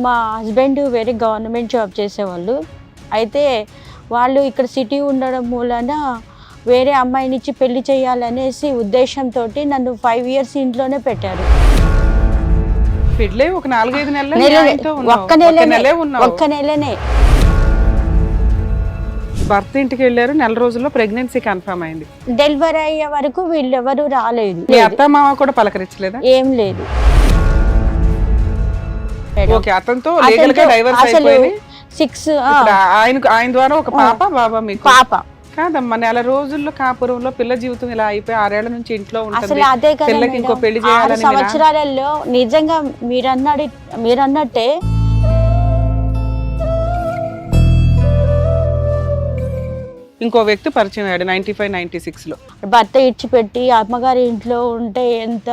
మా హస్బెండ్ వేరే government job చేసేవాళ్ళు. అయితే వాళ్ళు ఇక్కడ సిటీ ఉండడం మూలన వేరే అమ్మాయిని ఇచ్చి పెళ్లి చేయాలనేసి ఉద్దేశంతో నన్ను 5 years ఇంట్లోనే పెట్టారు. ఒక 4-5 ఒక్క నెలనే. భర్త ఇంటికి వెళ్ళారు, నెల రోజుల్లో ప్రెగ్నెన్సీ కన్ఫర్మ్ అయింది. డెలివరీ అయ్యే వరకు వీళ్ళెవరు రాలేదు. మీ అత్త మామ కూడా పలకరించలేదా? ఏం లేదు. ఓకే, అతనితో లీగల్ గా డైవర్స్ అయిపోయింది. 6 ఆయన ద్వారా ఒక పాప బాబా మీకు? పాప. కాదమ్మా, నెల రోజుల్లో కాపురంలో పిల్ల జీవితం ఇలా అయిపోయి 6 ఏళ్ల నుంచి ఇంట్లో ఉంటుంది. అదే కదా, పిల్లకి ఇంకో పెళ్లి చేయాలని. సంవత్సరాలలో నిజంగా మీరన్నట్టే ఇంకో వ్యక్తి పరిచయం అయ్యాడు 95-96 లో. భర్త ఇచ్చిపెట్టి అమ్మగారి ఇంట్లో ఉంటే ఎంత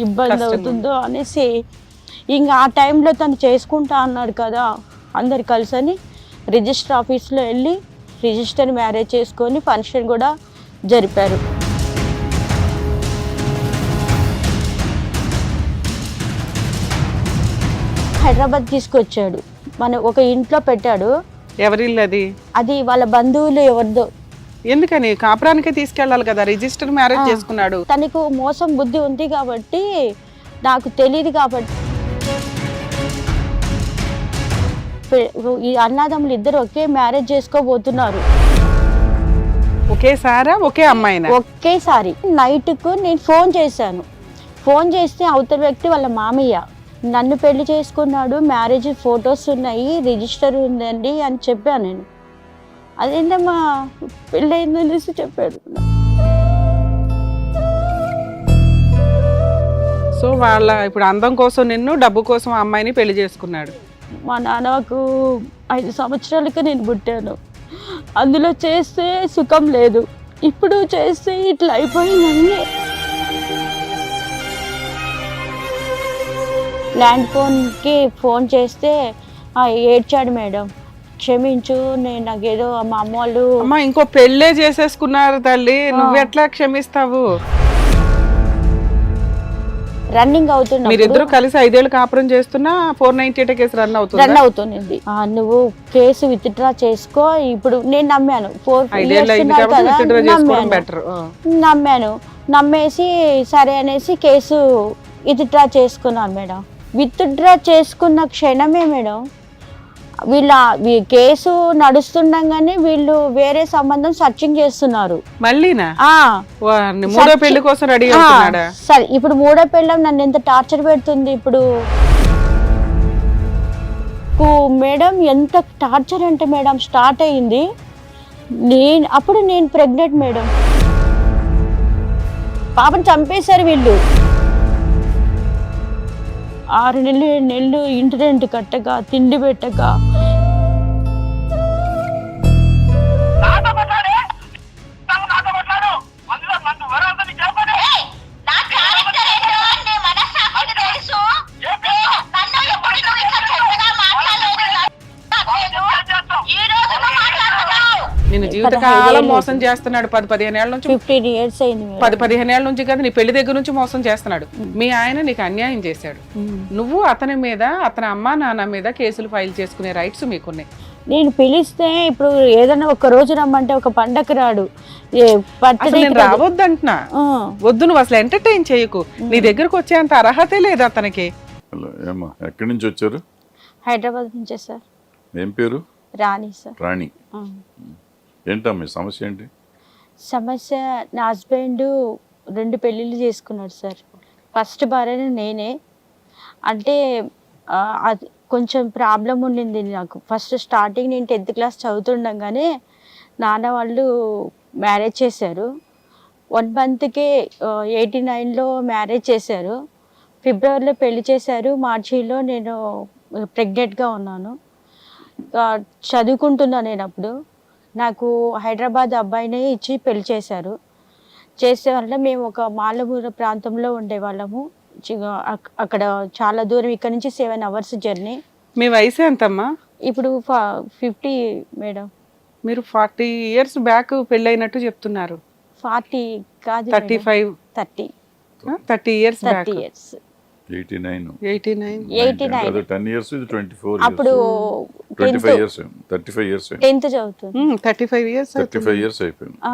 ఇబ్బంది అవుతుందో అనేసి ఇంకా ఆ టైంలో తను చేసుకుంటా అన్నాడు కదా, అందరు కలిసని రిజిస్టర్ ఆఫీస్లో వెళ్ళి రిజిస్టర్ మ్యారేజ్ చేసుకొని ఫంక్షన్ కూడా జరిపారు. హైదరాబాద్ తీసుకొచ్చాడు, మన ఒక ఇంట్లో పెట్టాడు. ఎవరిల్లు అది? అది వాళ్ళ బంధువులు ఎవరిదో. ఎందుకని? కాపురానికే తీసుకెళ్ళాలి కదా, రిజిస్టర్ మ్యారేజ్ చేసుకున్నాడు. తనకు మోసం బుద్ధి ఉంది కాబట్టి, నాకు తెలియదు కాబట్టి. ఈ అన్నదమ్ములు ఇద్దరు ఒకే మ్యారేజ్ చేసుకోబోతున్నారు. ఒకేసారా? ఒకే అమ్మాయినా? ఒకేసారి. నైట్కు నేను ఫోన్ చేశాను. ఫోన్ చేస్తే అవతల వ్యక్తి వాళ్ళ మామయ్య నన్ను పెళ్లి చేసుకున్నాడు, మ్యారేజ్ ఫొటోస్ ఉన్నాయి, రిజిస్టర్ ఉందండి అని చెప్పాను నేను. అదేంటమ్మా పెళ్ళి అయిందనేసి చెప్పాడు. సో వాళ్ళ ఇప్పుడు అందం కోసం నిన్ను, డబ్బు కోసం అమ్మాయిని పెళ్లి చేసుకున్నాడు. మా నాన్నకు 5 సంవత్సరాలకి నేను పుట్టాను. అందులో చేస్తే సుఖం లేదు, ఇప్పుడు చేస్తే ఇట్లా అయిపోయిందండి. ల్యాండ్ ఫోన్కి ఫోన్ చేస్తే ఏడ్చాడు, మేడం క్షమించు, నేను నాకేదో మా అమ్మ వాళ్ళు. అమ్మా ఇంకో పెళ్ళే చేసేసుకున్నారు తల్లి, నువ్వెట్లా క్షమిస్తావు? రన్నింగ్ అవుతున్నా, మీరిద్దరు కలిసి 5 ఏళ్ళు కాపురం చేస్తున్నా 498 కేసు రన్ అవుతుంది. నువ్వు కేసు విత్డ్రా చేసుకో. ఇప్పుడు నేను నమ్మాను, 4 years నమ్మాను. నమ్మేసి సరే అనేసి కేసు విత్డ్రా చేసుకున్నాను మేడం. విత్డ్రా చేసుకున్న క్షణమే మేడం వీళ్ళ కేసు నడుస్తుండగానే వీళ్ళు వేరే సంబంధం సర్చింగ్ చేస్తున్నారు. మళ్ళీనా? మూడో పెళ్లి కోసం రెడీ అవుతున్నాడా? సరే, ఇప్పుడు మూడో పెళ్ళం నన్ను ఎంత టార్చర్ పెడుతుంది ఇప్పుడు మేడం. ఎంత టార్చర్ అంటే మేడం, స్టార్ట్ అయ్యింది అప్పుడు నేను ప్రెగ్నెంట్ మేడం. పాపను చంపేశారు వీళ్ళు. 6 నెలలు ఇంటి రెంట్ కట్టక, తిండి పెట్టక. నేను జీవితకాలం మోసం చేస్తున్నాడు. 10-15 ఏళ్ల నుంచి, 15 years అయింది. 10-15 ఏళ్ల నుంచి కదా, నీ పెళ్లి దగ్గర నుంచి మోసం చేస్తున్నాడు. మీ ఆయన నీకు అన్యాయం చేశాడు. నువ్వు అతని మీద, అతని అమ్మా నాన్న మీద కేసులు ఫైల్ చేసుకునే రైట్స్ మీకున్నాయి. నేను పిలిస్తే ఇప్పుడు ఏదైనా ఒక రోజు రమ్మంటే ఒక పండగ రాడు. రావద్దంటున్నా, వద్దు, నువ్వు అసలు ఎంటర్టైన్ చేయకు. నీ దగ్గరకు వచ్చేంత అర్హతే లేదు అతనికి. ఎక్కడి నుంచి వచ్చారు? హైదరాబాద్ నుంచే సార్. ఏం పేరు? రాణి సార్. రాణి. ఏంటమ్మా సమస్య ఏంటి? సమస్య, నా హస్బెండ్ 2 పెళ్ళిళ్ళు చేసుకున్నాడు సార్. ఫస్ట్ భార్య నేనే. అంటే అది కొంచెం ప్రాబ్లం ఉండింది నాకు. ఫస్ట్ స్టార్టింగ్ నేను 10th class చదువుతుండగానే నాన్న వాళ్ళు మ్యారేజ్ చేశారు. 1 monthకే 89లో మ్యారేజ్ చేశారు. ఫిబ్రవరిలో పెళ్లి చేశారు. మార్చిలో నేను ప్రెగ్నెంట్గా ఉన్నాను. చదువుకుంటున్నా నేను అప్పుడు. నాకు హైదరాబాద్ అబ్బాయిని ఇచ్చి పెళ్లి చేశారు. చేసే వల్ల మేము ఒక మాలమూర ప్రాంతంలో ఉండేవాళ్ళము. అక్కడ చాలా దూరం, ఇక్కడ నుంచి 7 hours జర్నీ. మీ వయసు ఎంతమ్మా? ఇప్పుడు 50 మేడం. మీరు 40 years బ్యాక్ పెళ్ళైనట్టు చెప్తున్నారు. 40 కాదు, 35. 30 30 years. 30 years. 89. 89. అది 10 years, ఇది 24 అప్పుడు years. 25 years, 35 years, 10th చదువుతుంది. 35 years 35 years అయిపోయింది. ఆ,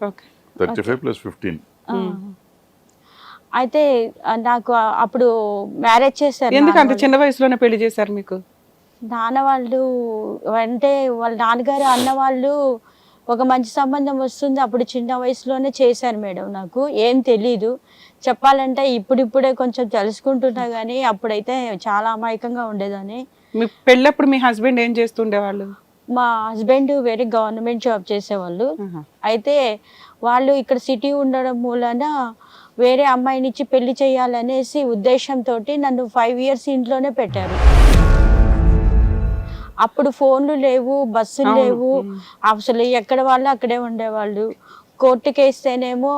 ఓకే 35 plus 15. ఆ. అయితే నాకు అప్పుడు మ్యారేజ్ చేశారు ఎందుకు అంత చిన్న వయసులోనే పెళ్లి చేశారు మీకు? నాన్న వాళ్ళు అంటే వాళ్ళ నాన్నగారు అన్న వాళ్ళు ఒక మంచి సంబంధం వస్తుంది అప్పుడు చిన్న వయసులోనే చేశారు మేడం. నాకు ఏం తెలీదు చెప్పాలంటే, ఇప్పుడిప్పుడే కొంచెం తెలుసుకుంటున్నా కానీ అప్పుడైతే చాలా అమాయకంగా ఉండేదని. మీ పెళ్ళప్పుడు మీ హస్బెండ్ ఏం చేస్తుండేవాళ్ళు? మా హస్బెండ్ వేరే గవర్నమెంట్ జాబ్ చేసేవాళ్ళు. అయితే వాళ్ళు ఇక్కడ సిటీ ఉండడం మూలన వేరే అమ్మాయినిచ్చి పెళ్లి చేయాలనేసి ఉద్దేశంతో నన్ను 5 years ఇంట్లోనే పెట్టారు. అప్పుడు ఫోన్లు లేవు, బస్సులు లేవు, అసలు ఎక్కడ వాళ్ళు అక్కడే ఉండేవాళ్ళు. కోర్టుకి వేస్తేనేమో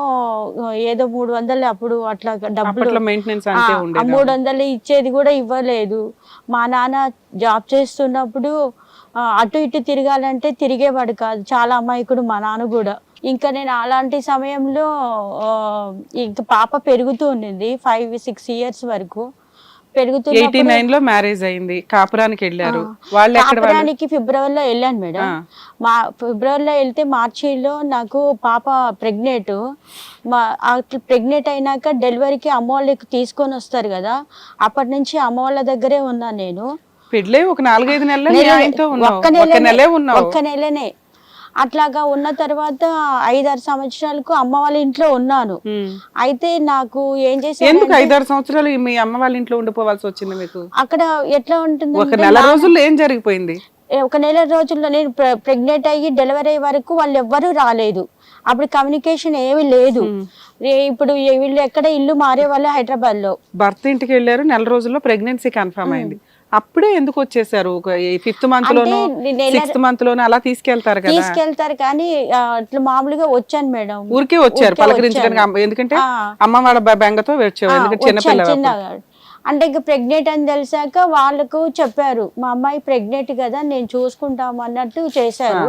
ఏదో 300 అప్పుడు అట్లా డబ్బులు 300 ఇచ్చేది కూడా ఇవ్వలేదు. మా నాన్న జాబ్ చేస్తున్నప్పుడు అటు ఇటు తిరగాలంటే తిరిగేవాడు కాదు, చాలా అమాయకుడు మా నాన్న కూడా. ఇంకా నేను అలాంటి సమయంలో ఇంకా పాప పెరుగుతూ ఉండింది 5-6 years వరకు. 89 లో మ్యారేజ్ అయింది, కాపురానికి వెళ్ళారు. వాళ్ళు కాపురానికి ఫిబ్రవరిలో వెళ్ళాను మేడం. ఫిబ్రవరిలో వెళ్తే మార్చిలో నాకు పాప ప్రెగ్నెంట్. ప్రెగ్నెంట్ అయినాక డెలివరీకి అమ్మ వాళ్ళకి తీసుకొని వస్తారు కదా, అప్పటి నుంచి అమ్మ వాళ్ళ దగ్గరే ఉన్నాను నేను. పెళ్ళే ఒక 4-5 నెలలు ఒక్క నెలనే. అట్లాగా ఉన్న తర్వాత 5-6 సంవత్సరాలకు అమ్మ వాళ్ళ ఇంట్లో ఉన్నాను. అయితే నాకు ఏం చేశాను, ఎందుకు 5-6 సంవత్సరాలు మీ అమ్మ వాళ్ళ ఇంట్లో ఉండిపోవాల్సి వచ్చింది మీకు? అక్కడ ఎట్లా ఉంటుంది, ఒక నెల రోజుల్లో ఏం జరిగిపోయింది? ఒక నెల రోజుల్లో నేను ప్రెగ్నెంట్ అయ్యి డెలివరీ అయ్యే వరకు వాళ్ళు ఎవ్వరూ రాలేదు. అప్పుడు కమ్యూనికేషన్ ఏమీ లేదు. ఇప్పుడు వీళ్ళు ఎక్కడ ఇల్లు మారే వాళ్ళు హైదరాబాద్ లో. భర్త ఇంటికి వెళ్ళారు, నెల రోజుల్లో ప్రెగ్నెన్సీ కన్ఫర్మ్ అయింది. అప్పుడే ఎందుకు వచ్చేసారు? 5th month లోనో 6th month లోనో అలా తీసుకెళ్తారు కానీ అట్లా మామూలుగా వచ్చాను మేడం. ఊరికే వచ్చారు పలకరించడానికి, ఎందుకంటే అమ్మ వాళ్ళ బెంగతో వచ్చారు, ఎందుకంటే చిన్నపిల్ల. అంటే ఇంకా ప్రెగ్నెంట్ అని తెలిసాక వాళ్ళకు చెప్పారు, మా అమ్మాయి ప్రెగ్నెంట్ కదా నేను చూసుకుంటాము అన్నట్టు చేశారు.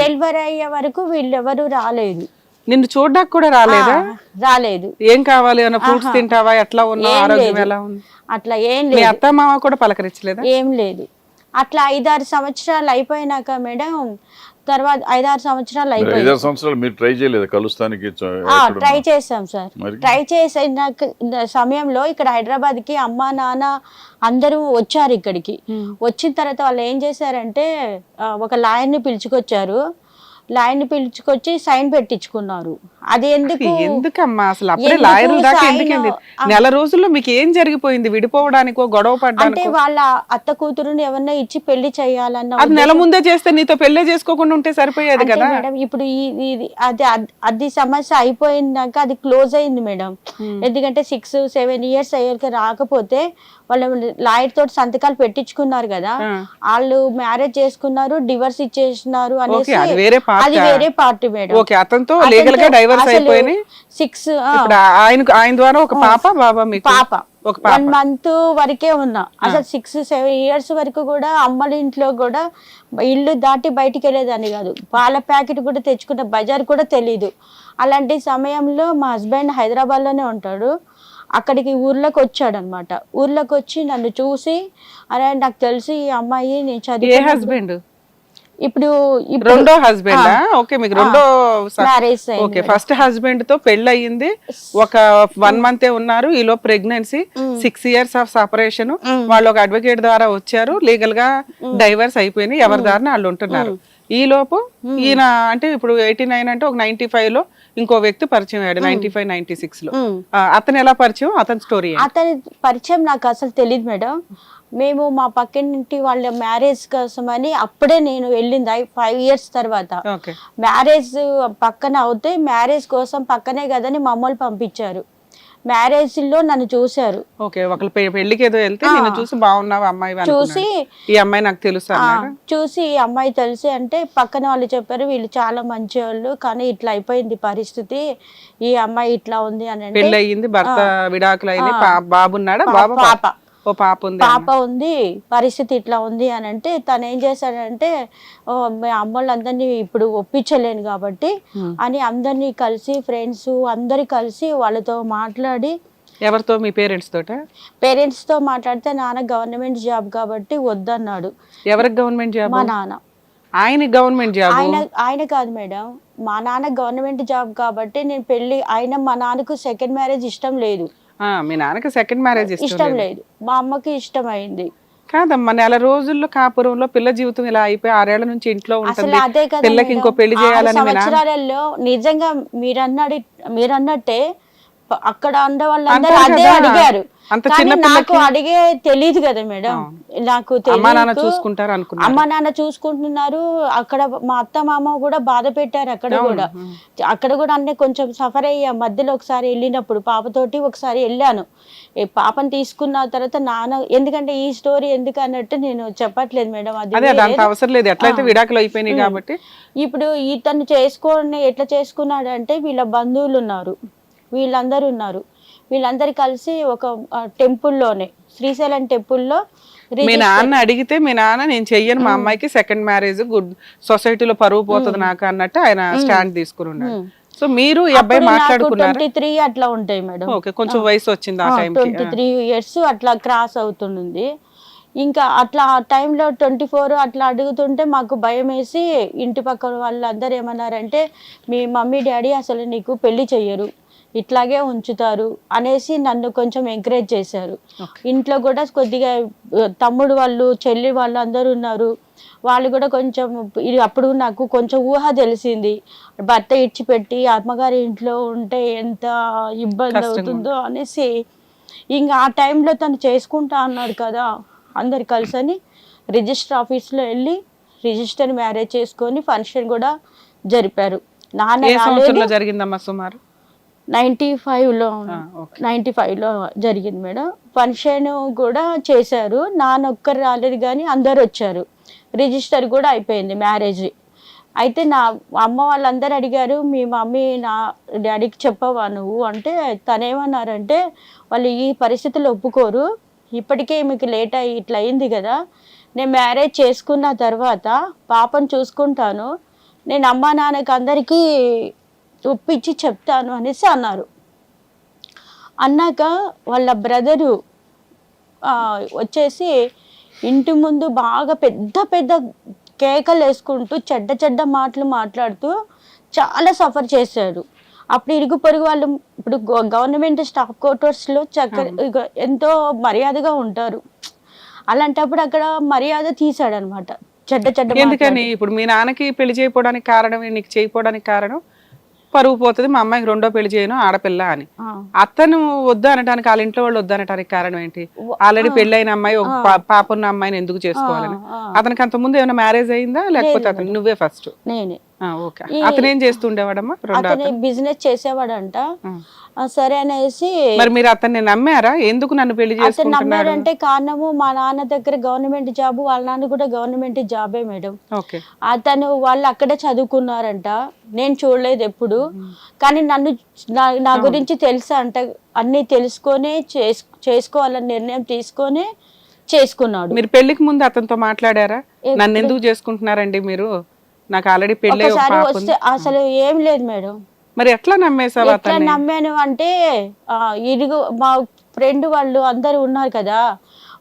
డెలివరీ అయ్యే వరకు వీళ్ళెవరు రాలేదు. నిన్ను చూడడానికి కూడా రాలేదా? రాలేదు. ఏం కావాలి అన్న, ఫ్రూట్స్ తింటావా, ఎట్లా ఉన్నావు, ఆరోగ్యం ఎలా ఉంది, అట్లా ఏం లేదు. అత్త మామ కూడా పలకరించలేదా? ఏం లేదు. అట్లా 5-6 సంవత్సరాలు అయిపోయినాక మేడం, తర్వాత 5-6 సంవత్సరాలు అయిపోయింది. 5 సంవత్సరాలు మీరు ట్రై చేయలేదు కలుస్తానికి? ట్రై చేసాం సార్. ట్రై చేసిన సమయంలో ఇక్కడ హైదరాబాద్ కి అమ్మ నాన్న అందరూ వచ్చారు. ఇక్కడికి వచ్చిన తర్వాత వాళ్ళు ఏం చేశారంటే ఒక లాయర్ని పిలుచుకొచ్చారు. లాయర్ని పిలుచుకొచ్చి సైన్ పెట్టించుకున్నారు. అది ఎందుకమ్మా అసలు అప్పుడే లాయర్ల దాకా ఎందుకండి? నెల రోజుల్లో మీకు ఏం జరిగిపోయింది? విడిపోవడానికో గొడవ పడ్డానికి? అంటే వాళ్ళ అత్త కూతురుని ఎవరన్నా ఇచ్చి పెళ్లి చేయాలన్న, అది నెల ముందే చేస్తే నీతో పెళ్లి చేసుకోకుండా ఉంటే సరిపోయేది కదా మేడం. ఇప్పుడు అది సమస్య అయిపోయిందాక అది క్లోజ్ అయింది మేడం. ఎందుకంటే 6-7 years అయ్యాక రాకపోతే వాళ్ళు లాయర్ తోటి సంతకాలు పెట్టించుకున్నారు కదా, వాళ్ళు మ్యారేజ్ చేసుకున్నారు, డివర్స్ ఇచ్చేసినారు అనేసి అది వేరే పార్టీ మేడం. అతనితో లీగల్ గా డైవర్స్ అయిపోయింది. 6 ఆయన ద్వారా ఒక పాప 1 month వరకే ఉన్నా. అసలు 6-7 years వరకు కూడా అమ్మల ఇంట్లో కూడా ఇల్లు దాటి బయటికి వెళ్ళేదాన్ని కాదు. పాల ప్యాకెట్ కూడా తెచ్చుకున్న బజార్ కూడా తెలీదు. అలాంటి సమయంలో మా హస్బెండ్ హైదరాబాద్ లోనే ఉంటాడు. అక్కడికి ఊర్లోకి వచ్చాడు అనమాట. ఊర్లోకి వచ్చి నన్ను చూసి, అరే నాకు తెలిసి ఈ అమ్మాయి నేను చదివి ఇప్పుడు రెండో హస్బెండ్. ఓకే, మీకు రెండో మ్యారేజ్. ఓకే, ఫస్ట్ హస్బెండ్ తో పెళ్లి అయ్యింది, ఒక 1 month ఉన్నారు, ఈలో ప్రెగ్నెన్సీ, 6 years ఆఫ్ సపరేషన్. వాళ్ళు ఒక అడ్వకేట్ ద్వారా వచ్చారు, లీగల్ గా డైవర్స్ అయిపోయినాయి, ఎవరి దారిని వాళ్ళు ఉంటున్నారు. ఈ లోపు ఈయన అంటే ఇప్పుడు 89 అంటే ఒక 95 లో ఇంకో వ్యక్తి పరిచయం అయ్యాడు, 95-96 లో. అతను ఎలా పరిచయం? అతని స్టోరీ. అతని పరిచయం నాకు అసలు తెలియదు మేడం. మేము మా పక్కనింటి వాళ్ళ మ్యారేజ్ కోసం అని అప్పుడే నేను వెళ్ళింది 5 years తర్వాత. మ్యారేజ్ పక్కన అవుతే మ్యారేజ్ కోసం పక్కనే కదని మమ్మల్ని పంపించారు. మ్యారేజ్ లో నన్ను చూశారు. పెళ్లికి ఏదో వెళ్తే నిన్ను చూసి బాగున్నావు అమ్మాయి చూసి, ఈ అమ్మాయి నాకు తెలుసు చూసి ఈ అమ్మాయి తెలిసి అంటే పక్కన వాళ్ళు చెప్పారు, వీళ్ళు చాలా మంచి వాళ్ళు, కానీ ఇట్లా అయిపోయింది పరిస్థితి, ఈ అమ్మాయి ఇట్లా ఉంది అని. పెళ్లి అయ్యింది, భర్త విడాకులు అయింది, బాబున్నాడా? పాప ఉంది, పరిస్థితి ఇట్లా ఉంది అని అంటే తను ఏం చేశాడంటే, అమ్మోళ్ళందరినీ ఇప్పుడు ఒప్పించలేను కాబట్టి అని అందరినీ కలిసి ఫ్రెండ్స్ అందరి కలిసి వాళ్ళతో మాట్లాడి. ఎవరితో? మీ పేరెంట్స్ తోట? పేరెంట్స్తో మాట్లాడితే నాన్న గవర్నమెంట్ జాబ్ కాబట్టి వద్దన్నాడు. ఎవరికి గవర్నమెంట్ జాబ్? మా నాన్న. ఆయన గవర్నమెంట్ జాబ్? ఆయన కాదు మేడం, మా నాన్న గవర్నమెంట్ జాబ్ కాబట్టి నేను పెళ్లి మా నాన్నకు సెకండ్ మ్యారేజ్ ఇష్టం లేదు. మీ నాన్నకి సెకండ్ మ్యారేజ్ ఇష్టం లేదు, మా అమ్మకి ఇష్టం అయింది. కాదమ్మా, నెల రోజుల్లో కాపురంలో పిల్ల జీవితం ఇలా అయిపోయి 6 ఏళ్ల నుంచి ఇంట్లో అసలు ఉంటుంది, అదే కదా పిల్లకి ఇంకో పెళ్లి చేయాలని మీ నాన్న- సంవత్సరాలలో నిజంగా మీరన్నట్టే అక్కడ ఉన్న వాళ్ళందరూ అంటారు అదే కదా, అడిగారు. అంత కానీ చిన్న నాకు పిల్లకి అడిగే తెలియదు కదా మేడం, నాకు అమ్మా నాన్న తెలియదు. చూసుకుంటారు అనుకున్నా. అమ్మ నాన్న చూసుకుంటున్నారు. అక్కడ మా అత్త మామ కూడా బాధ పెట్టారు. అక్కడ కూడా అన్నీ కొంచెం సఫర్ అయ్యా. మధ్యలో ఒకసారి వెళ్ళినప్పుడు పాపతోటి ఒకసారి వెళ్ళాను. ఈ పాపని తీసుకున్న తర్వాత నాన్న, ఎందుకంటే ఈ స్టోరీ ఎందుకు అన్నట్టు నేను చెప్పట్లేదు మేడం, అది అదే దానికి అవసరం లేదు, ఎట్లయితే విడాకులు అయిపోయినాయి కాబట్టి. ఇప్పుడు ఇతను ఎట్లా చేసుకున్నాడు అంటే వీళ్ళ బంధువులు ఉన్నారు, వీళ్ళందరూ ఉన్నారు, వీళ్ళందరూ కలిసి ఒక టెంపుల్లోనే, శ్రీశైలం టెంపుల్లో మీ నాన్న అడిగితే మీ నాన్న నేను చెయ్యను, మా అమ్మాయికి సెకండ్ మ్యారేజ్ గుడ్, సొసైటీలో పరువు పోతుంది నాకు అన్నట్టు ఆయన స్టాండ్ తీసుకుని ఉన్నాడు. సో మీరు ఈ అబ్బాయి మాట్లాడుకున్నారు? 23 అట్లా ఉంటాయి మేడం. ఓకే, కొంచెం వయసు వచ్చింది ఆ టైంకి. 23 ఇయర్స్ అట్లా క్రాస్ అవుతుంది. ఇంకా అట్లా ఆ టైంలో 24 అట్లా అడుగుతుంటే మాకు భయం వేసి ఇంటి పక్కన వాళ్ళందరూ ఏమన్నారంటే మీ మమ్మీ డాడీ అసలు నీకు పెళ్లి చెయ్యరు, ఇట్లాగే ఉంచుతారు అనేసి నన్ను కొంచెం ఎంకరేజ్ చేశారు. ఇంట్లో కూడా కొద్దిగా తమ్ముడు వాళ్ళు చెల్లి వాళ్ళు అందరూ ఉన్నారు, వాళ్ళు కూడా కొంచెం అప్పుడు నాకు కొంచెం ఊహ తెలిసింది, భర్త ఇచ్చిపెట్టి అమ్మగారి ఇంట్లో ఉంటే ఎంత ఇబ్బంది అవుతుందో అనేసి. ఇంకా ఆ టైంలో తను చేసుకుంటా అన్నాడు కదా, అందరు కలిసని రిజిస్టర్ ఆఫీస్లో వెళ్ళి రిజిస్టర్ మ్యారేజ్ చేసుకొని ఫంక్షన్ కూడా జరిపారు. నాన్న జరిగిందమ్మా సుమారు 95లో 95లో జరిగింది మేడం. ఫంక్షన్ కూడా చేశారు, నాన్న ఒక్కరు రాలేదు కానీ అందరు వచ్చారు. రిజిస్టర్ కూడా అయిపోయింది మ్యారేజ్. అయితే నా అమ్మ వాళ్ళందరూ అడిగారు మీ మమ్మీ నా డాడీకి చెప్పవా నువ్వు అంటే, తనేమన్నారంటే వాళ్ళు ఈ పరిస్థితులు ఒప్పుకోరు, ఇప్పటికే మీకు లేట్ అయ్యి ఇట్లా అయింది కదా, నేను మ్యారేజ్ చేసుకున్న తర్వాత పాపను చూసుకుంటాను, నేను అమ్మా నాన్నకి అందరికీ ఒప్పించి చెప్తాను అనేసి అన్నారు. అన్నాక వాళ్ళ బ్రదరు వచ్చేసి ఇంటి ముందు బాగా పెద్ద పెద్ద కేకలు వేసుకుంటూ చెడ్డ మాటలు మాట్లాడుతూ చాలా సఫర్ చేశాడు. అప్పుడు ఇరుగు పొరుగు వాళ్ళు, ఇప్పుడు గవర్నమెంట్ స్టాఫ్ క్వార్టర్స్లో ఎంతో మర్యాదగా ఉంటారు, అలాంటప్పుడు అక్కడ మర్యాద తీసాడు అనమాట. ఎందుకని ఇప్పుడు మీ నాన్నకి పెళ్లి చేయకపోవడానికి కారణం, నీకు చేయకపోవడానికి కారణం పరువు పోతుంది, మా అమ్మాయికి రెండో పెళ్లి చేయను ఆడపిల్ల అని. అతను వద్దు అనడానికి, వాళ్ళ ఇంట్లో వాళ్ళు వద్దు అనడానికి కారణం ఏంటి? ఆల్రెడీ పెళ్ళైన అమ్మాయి, ఒక పాప ఉన్న అమ్మాయిని ఎందుకు చేసుకోవాలని? అతనికి అంత ముందు ఏమైనా మ్యారేజ్ అయిందా లేకపోతే అతను నువ్వే ఫస్ట్? నేనే. ఓకే, అతను ఏం చేస్తుండేవాడమ్మా? బిజినెస్ చేసేవాడంట. సరే అనేసి మరి మీరు అతన్ని నమ్మారా? ఎందుకు నన్ను పెళ్లి చేసుకుంటున్నారు? నమ్మారంటే కారణము మా నాన్న దగ్గర గవర్నమెంట్ జాబ్, వాళ్ళ నాన్న కూడా గవర్నమెంట్ జాబే మేడం. అతను వాళ్ళు అక్కడే చదువుకున్నారంట, నేను చూడలేదు ఎప్పుడు, కానీ నా గురించి తెలుసా అంట, అన్ని తెలుసుకొని చేసుకోవాలని నిర్ణయం తీసుకొని చేసుకున్నాడు. మీరు పెళ్లికి ముందు అతనితో మాట్లాడారా? నన్ను ఎందుకు చేసుకుంటున్నారండి మీరు, నాకు ఆల్రెడీ పెళ్లి వస్తే అసలు ఏం లేదు మేడం. మరి ఎట్లా నమ్మేసావు? ఎట్లా నమ్మాను అంటే మా ఫ్రెండ్ వాళ్ళు అందరు ఉన్నారు కదా,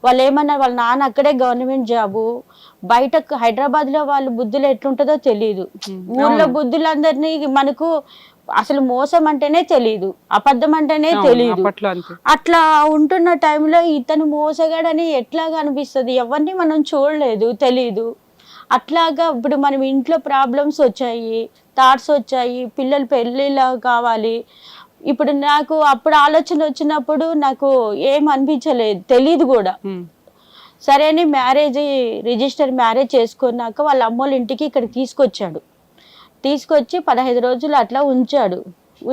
వాళ్ళు ఏమన్నారు, వాళ్ళ నాన్న అక్కడే గవర్నమెంట్ జాబు, బయట హైదరాబాద్ లో వాళ్ళ బుద్ధులు ఎట్లుంటుందో తెలియదు, ఊర్లో బుద్ధులందరినీ మనకు అసలు మోసం అంటేనే తెలియదు, అబద్ధం అంటేనే తెలియదు. అట్లా ఉంటున్న టైంలో ఇతను మోసగాడని ఎట్లాగా అనిపిస్తుంది, ఎవరిని మనం చూడలేదు, తెలీదు. అట్లాగా ఇప్పుడు మనం ఇంట్లో ప్రాబ్లమ్స్ వచ్చాయి, థాట్స్ వచ్చాయి, పిల్లలు పెళ్ళిలా కావాలి. ఇప్పుడు నాకు అప్పుడు ఆలోచన వచ్చినప్పుడు నాకు ఏం అనిపించలేదు, తెలీదు కూడా. సరే అని రిజిస్టర్ మ్యారేజ్ చేసుకున్నాక వాళ్ళ అమ్మోళ్ళ ఇంటికి ఇక్కడ తీసుకొచ్చి 15 రోజులు అట్లా ఉంచాడు.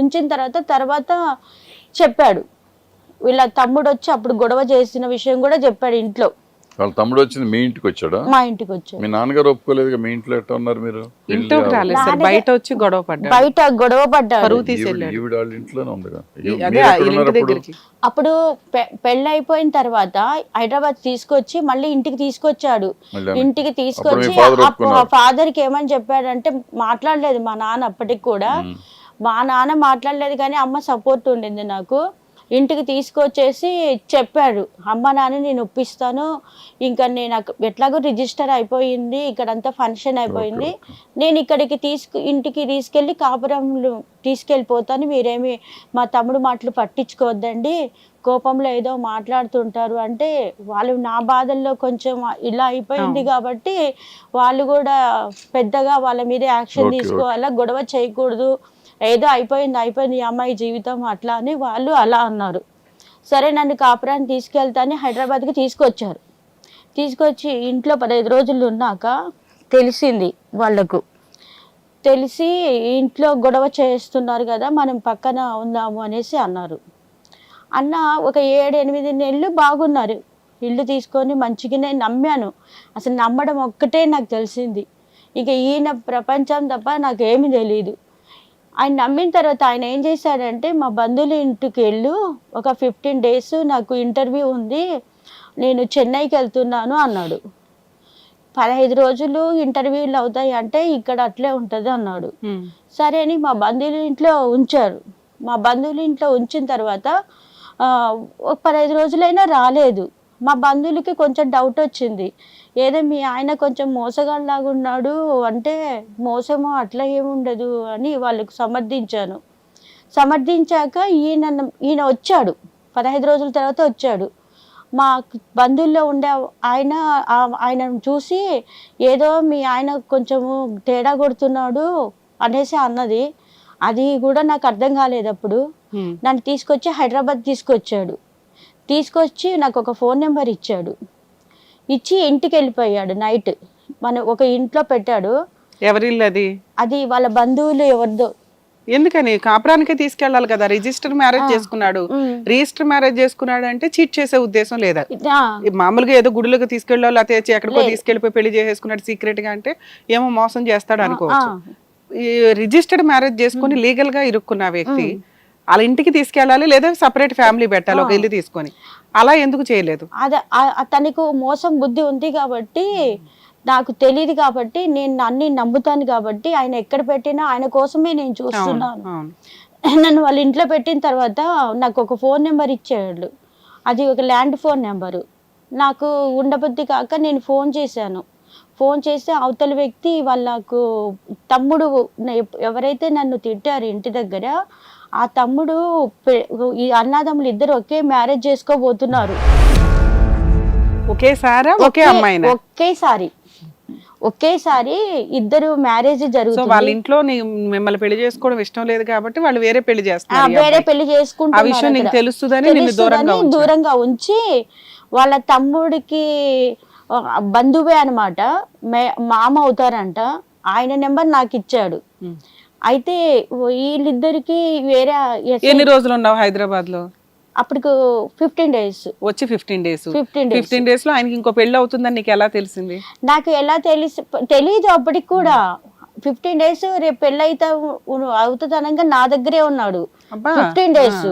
ఉంచిన తర్వాత చెప్పాడు, వీళ్ళ తమ్ముడు వచ్చి అప్పుడు గొడవ చేసిన విషయం కూడా చెప్పాడు ఇంట్లో. వాళ్ళ తమ్ముడు వచ్చింది మీ ఇంటికి వచ్చాడా? మా ఇంటికి వచ్చాడు. మీ నాన్నగారు ఒప్పుకోలేదు, మీ ఇంట్లో ఎట్లా ఉన్నారు మీరు? ఇంట్లోకి రాలేదు సార్, బయట వచ్చి గొడవ పడ్డాడు. బయట గొడవ పడ్డాడు. ఈవిడ వాళ్ళ ఇంట్లోనే ఉందిగా. అప్పుడు పెళ్ళి అయిపోయిన తర్వాత హైదరాబాద్ తీసుకొచ్చి మళ్ళీ ఇంటికి తీసుకొచ్చాడు. ఇంటికి తీసుకొచ్చి ఫాదర్ కి ఏమని చెప్పాడంటే, మాట్లాడలేదు మా నాన్న అప్పటికి కూడా, మా నాన్న మాట్లాడలేదు కానీ అమ్మ సపోర్ట్ ఉండింది నాకు. ఇంటికి తీసుకొచ్చేసి చెప్పాడు, అమ్మ నాన్న నేను ఒప్పిస్తాను, ఇంకా నేను ఎట్లాగో రిజిస్టర్ అయిపోయింది, ఇక్కడంతా ఫంక్షన్ అయిపోయింది, నేను ఇక్కడికి ఇంటికి తీసుకెళ్ళి కాపురంలో తీసుకెళ్ళిపోతాను, మీరేమి మా తమ్ముడు మాటలు పట్టించుకోవద్దండి, కోపంలో ఏదో మాట్లాడుతుంటారు అంటే వాళ్ళు నా బాధల్లో కొంచెం ఇలా అయిపోయింది కాబట్టి వాళ్ళు కూడా పెద్దగా వాళ్ళ మీద యాక్షన్ తీసుకోవాలా, గొడవ చేయకూడదు, ఏదో అయిపోయింది ఈ అమ్మాయి జీవితం అట్లా అని వాళ్ళు అలా అన్నారు. సరే నన్ను కాపురాన్ని తీసుకెళ్తాను హైదరాబాద్కి తీసుకొచ్చారు. తీసుకొచ్చి ఇంట్లో 15 రోజులు ఉన్నాక తెలిసింది వాళ్ళకు, తెలిసి ఇంట్లో గొడవ చేస్తున్నారు కదా, మనం పక్కన ఉందాము అనేసి అన్నారు. అన్న ఒక 7-8 నెలలు బాగున్నారు, ఇల్లు తీసుకొని మంచిగానే నమ్మాను. అసలు నమ్మడం ఒక్కటే నాకు తెలిసింది, ఇక ఈయన ప్రపంచం తప్ప నాకేమీ తెలియదు. ఆయన నమ్మిన తర్వాత ఆయన ఏం చేశాడంటే మా బంధువుల ఇంటికి వెళ్ళు, ఒక 15 days నాకు ఇంటర్వ్యూ ఉంది, నేను చెన్నైకి వెళ్తున్నాను అన్నాడు. 15 రోజులు ఇంటర్వ్యూలు అవుతాయి అంటే ఇక్కడ అట్లే ఉంటుంది అన్నాడు. సరే అని మా బంధువుల ఇంట్లో ఉంచారు. మా బంధువుల ఇంట్లో ఉంచిన తర్వాత ఒక 15 రోజులైనా రాలేదు. మా బంధువులకి కొంచెం డౌట్ వచ్చింది, ఏదో మీ ఆయన కొంచెం మోసగాళ్ళలాగా ఉన్నాడు అంటే మోసమో అట్లా ఏముండదు అని వాళ్ళకు సమర్థించాను. సమర్థించాక ఈయన వచ్చాడు, 15 రోజుల తర్వాత వచ్చాడు. మా బంధువుల్లో ఉండే ఆయనను చూసి ఏదో మీ ఆయన కొంచెము తేడా కొడుతున్నాడు అనేసి అన్నది. అది కూడా నాకు అర్థం కాలేదు అప్పుడు. నన్ను తీసుకొచ్చి హైదరాబాద్ తీసుకొచ్చాడు. తీసుకొచ్చి నాకు ఒక ఫోన్ నెంబర్ ఇచ్చాడు, ఇచ్చి ఇంటికి వెళ్ళిపోయాడు. నైట్ మన ఒక ఇంట్లో పెట్టాడు. ఎవరిల్లు అది? అది వాళ్ళ బంధువులు ఎవరిదో. ఎందుకని కాపురానికే తీసుకెళ్ళాలి కదా, రిజిస్టర్ మ్యారేజ్ చేసుకున్నాడు. రిజిస్టర్ మ్యారేజ్ చేసుకున్నాడు అంటే చీట్ చేసే ఉద్దేశం లేదా? మామూలుగా ఏదో గుడిలోకి తీసుకెళ్ళాలి లేకపోతే ఎక్కడికో తీసుకెళ్ళిపోయి పెళ్లి చేసేసుకున్నాడు సీక్రెట్ గా అంటే ఏమో మోసం చేస్తాడు అనుకోవచ్చు. ఈ రిజిస్టర్డ్ మ్యారేజ్ చేసుకుని లీగల్ గా ఇరుక్కున్న వ్యక్తి వాళ్ళ ఇంటికి తీసుకెళ్ళాలి లేదా సపరేట్ ఫ్యామిలీ పెట్టాలి ఒక ఇల్లు తీసుకొని, అలా ఎందుకు చేయలేదు? అదే తనకు మోసం బుద్ధి ఉంది కాబట్టి, నాకు తెలియదు కాబట్టి, నేను అన్ని నమ్ముతాను కాబట్టి ఆయన ఎక్కడ పెట్టినా ఆయన కోసమే నేను చూస్తున్నాను. నన్ను వాళ్ళ ఇంట్లో పెట్టిన తర్వాత నాకు ఒక ఫోన్ నెంబర్ ఇచ్చాడు, అది ఒక ల్యాండ్ ఫోన్ నెంబరు. నాకు ఉండబుద్ధి కాక నేను ఫోన్ చేశాను. ఫోన్ చేస్తే అవతల వ్యక్తి వాళ్ళకు తమ్ముడు, ఎవరైతే నన్ను తిట్టారు ఇంటి దగ్గర, ఆ తమ్ముడు ఈ అన్నదమ్ములు ఇద్దరు ఒకే మ్యారేజ్ చేసుకోబోతున్నారు. ఒకేసారి ఇద్దరు మ్యారేజ్ జరుగుతుంది. వాళ్ళ ఇంట్లో మిమ్మల్ని పెళ్లి చేసుకోవడం ఇష్టం లేదు కాబట్టి వాళ్ళు వేరే పెళ్లి చేస్తారు. వేరే పెళ్లి చేసుకుంటారు. దూరంగా ఉంచి వాళ్ళ తమ్ముడికి బంధువే అనమాట, మామ అవుతారంట, ఆయన నెంబర్ నాకు ఇచ్చాడు. అయితే వీళ్ళిద్దరికి వేరే. ఎన్ని రోజులు ఉన్నావు హైదరాబాద్ లో? అప్పటికి 15 days. వచ్చి 15 days లో ఆయనకి ఇంకో పెళ్లి అవుతుందని నీకు ఎలా తెలిసింది? నాకు ఎలా తెలీదు అప్పటికి కూడా. 15 days రేపు పెళ్లి అవుతుంది అనగా నా దగ్గరే ఉన్నాడు. 15 days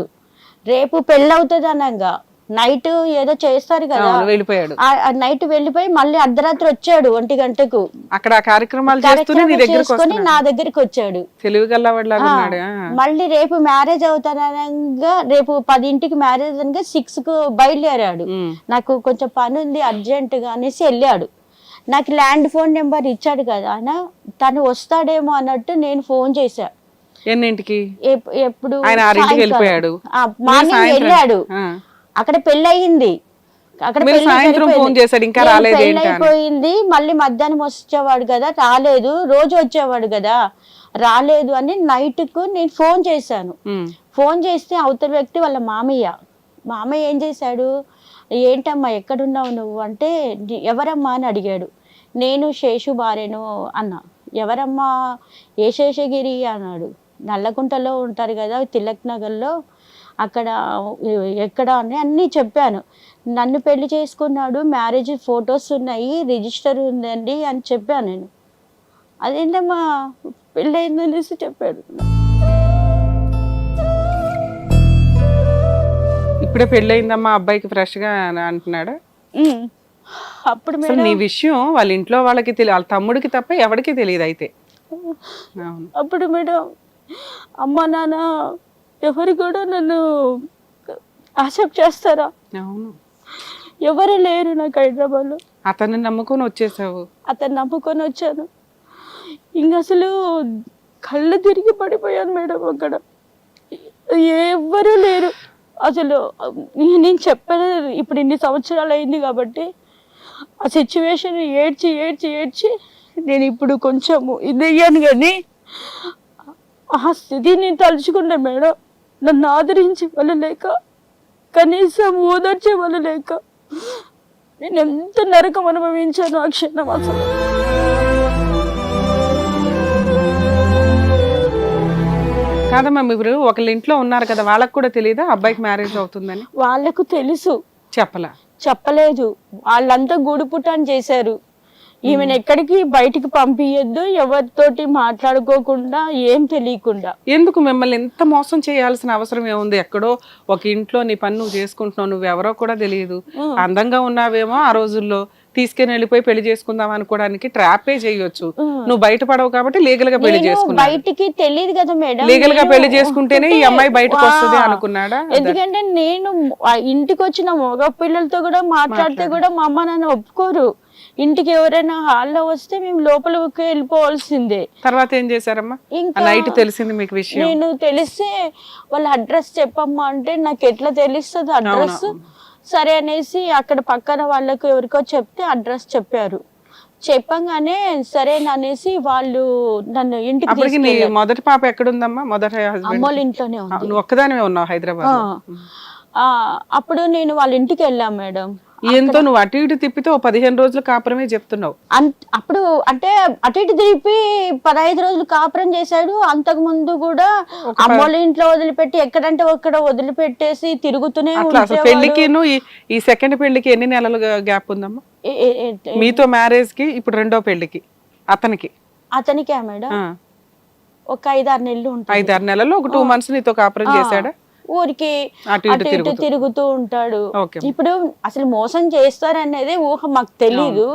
రేపు పెళ్లి అవుతుంది అనగా నైట్ ఏదో చేస్తారు కదా, వెళ్ళిపోయాడు. నైట్ వెళ్ళిపోయి మళ్ళీ అర్ధరాత్రి వచ్చాడు 1 గంటకు. అక్కడ కార్యక్రమాలు చేసుకుని నా దగ్గరికి వచ్చాడు. మళ్ళీ రేపు మ్యారేజ్ అవుతానగా, రేపు 10 మ్యారేజ్ అనగా 6 బయలుదేరాడు. నాకు కొంచెం పని ఉంది అర్జెంట్ గా అనేసి వెళ్ళాడు. నాకు ల్యాండ్ ఫోన్ నెంబర్ ఇచ్చాడు కదా ఆయన, తను వస్తాడేమో అన్నట్టు నేను ఫోన్ చేశా. ఎన్నింటికి? ఎప్పుడు మార్నింగ్ వెళ్ళాడు. అక్కడ పెళ్లి అయింది, అక్కడ పెళ్లి అయిపోయింది. మళ్ళీ మధ్యాహ్నం వచ్చేవాడు కదా, రాలేదు. రోజు వచ్చేవాడు కదా, రాలేదు అని నైట్ కు నేను ఫోన్ చేశాను. ఫోన్ చేస్తే అవతల వ్యక్తి వాళ్ళ మామయ్య ఏం చేశాడు, ఏంటమ్మా ఎక్కడున్నావు నువ్వు అంటే, ఎవరమ్మా అని అడిగాడు. నేను శేషు భార్యను అన్నా. ఎవరమ్మా? ఏ శేషగిరి అన్నాడు. నల్లకుంటలో ఉంటారు కదా తిలక్ నగర్లో, అక్కడ ఎక్కడ అని అన్నీ చెప్పాను. నన్ను పెళ్లి చేసుకున్నాడు, మ్యారేజ్ ఫొటోస్ ఉన్నాయి, రిజిస్టర్ ఉందండి అని చెప్పాను నేను. అదేంటమ్మా పెళ్ళి అయిందనేసి చెప్పాడు. ఇప్పుడే పెళ్ళయిందమ్మా అబ్బాయికి ఫ్రెష్ గా అంటున్నాడు. అప్పుడు నీ విషయం వాళ్ళ ఇంట్లో వాళ్ళకి తెలియదు, వాళ్ళ తమ్ముడికి తప్ప ఎవరికి తెలియదు. అయితే అప్పుడు మేడం అమ్మ నాన్న ఎవరు కూడా నన్ను యాక్సెప్ట్ చేస్తారా? అవును, ఎవరు లేరు నాకు హైదరాబాద్లో. అతన్ని నమ్ముకొని వచ్చేసావు. అతను నమ్ముకొని వచ్చాను. ఇంక అసలు కళ్ళు తిరిగి పడిపోయాను మేడం. అక్కడ ఎవ్వరూ లేరు అసలు. నేను చెప్పాను ఇప్పుడు ఇన్ని సంవత్సరాలు అయింది కాబట్టి ఆ సిచ్యువేషన్ ఏడ్చి ఏడ్చి ఏడ్చి నేను ఇప్పుడు కొంచెము ఇది అయ్యాను. కానీ ఆ స్థితిని తలుచుకుంటే మేడం, నన్ను ఆదరించి వాళ్ళు లేక, కనీసం ఓదార్చే వాళ్ళు లేక, నేను ఎంత నరకం అనుభవించాను ఆ క్షణం అసలు. కాదమ్మా, మీరు ఒకళ్ళ ఇంట్లో ఉన్నారు కదా, వాళ్ళకి కూడా తెలియదా అబ్బాయికి మ్యారేజ్ అవుతుందని? వాళ్ళకు తెలుసు, చెప్పలా? చెప్పలేదు. వాళ్ళంతా గూడుపుటాన్ని చేశారు. ఈమెను ఎక్కడికి బయటికి పంపించద్దు, ఎవరితోటి మాట్లాడుకోకుండా, ఏం తెలియకుండా. ఎందుకు మిమ్మల్ని ఎంత మోసం చేయాల్సిన అవసరం ఏముంది? ఎక్కడో ఒక ఇంట్లో నీ పని నువ్వు చేసుకుంటున్నావు, నువ్వెవరో కూడా తెలియదు. అందంగా ఉన్నావేమో ఆ రోజుల్లో, తీసుకుని వెళ్ళిపోయి పెళ్లి చేసుకుందాం అనుకోవడానికి ట్రాపే చేయొచ్చు. నువ్వు బయటపడవు కాబట్టి లీగల్ గా పెళ్లి చేసుకున్నావు. బయటికి తెలియదు కదా మేడం, లీగల్ గా పెళ్లి చేసుకుంటేనే ఈ అమ్మాయి బయటకు వస్తుంది అనుకున్నాడా? ఎందుకంటే నేను ఇంటికి వచ్చిన మగ పిల్లలతో కూడా మాట్లాడితే కూడా మా అమ్మ నాన్న ఒప్పుకోరు. ఇంటికి ఎవరైనా హాల్లో వస్తే మేము లోపలికి వెళ్ళిపోవాల్సిందే. తర్వాత ఏం చేశారమ్మా? ఇంకా నైట్ తెలిసింది మీకు విషయం? నేను తెలిస్తే వాళ్ళ అడ్రస్ చెప్పమ్మా అంటే నాకు ఎట్లా తెలుస్తుంది అడ్రస్? సరే అనేసి అక్కడ పక్కన వాళ్ళకు ఎవరికో చెప్తే అడ్రస్ చెప్పారు. చెప్పంగానే సరే అనేసి వాళ్ళు నన్ను ఇంటికి తీసుకెళ్ళారు. మొదటి పాప ఎక్కడుందమ్మా? మొదటి అమ్మోళ్ళ ఇంట్లోనే ఉంది. నువ్వు ఒక్కదానివే ఉన్నావు హైదరాబాద్? అప్పుడు నేను వాళ్ళ ఇంటికి వెళ్ళాం మేడం. ఎంతో నువ్వు అటు ఇటు తిప్పితే 15 రోజులు కాపురమే చెప్తున్నావు. అప్పుడు అంటే అటు ఇటు తిప్పి 15 రోజులు కాపురం చేశాడు. అంతకు ముందు కూడా అమ్మోళ్ళ ఇంట్లో వదిలిపెట్టి ఎక్కడంటే ఒక్కడ వదిలిపెట్టేసి తిరుగుతూనే ఉంటాడు. పెళ్లికి ఈ సెకండ్ పెళ్లికి ఎన్ని నెలలు గ్యాప్ ఉందమ్మా? మీతో మ్యారేజ్ కి ఇప్పుడు రెండో పెళ్లికి అతనికా మేడం? ఒక 5-6 నెలలు ఉంటాయి. 5-6 నెలల్లో ఒక 2 months నీతో కాపురం చేశాడా? ఊరికి అటు ఇటు తిరుగుతూ ఉంటాడు. ఇప్పుడు అసలు మోసం చేస్తారనేది ఊహ మాకు తెలీదు.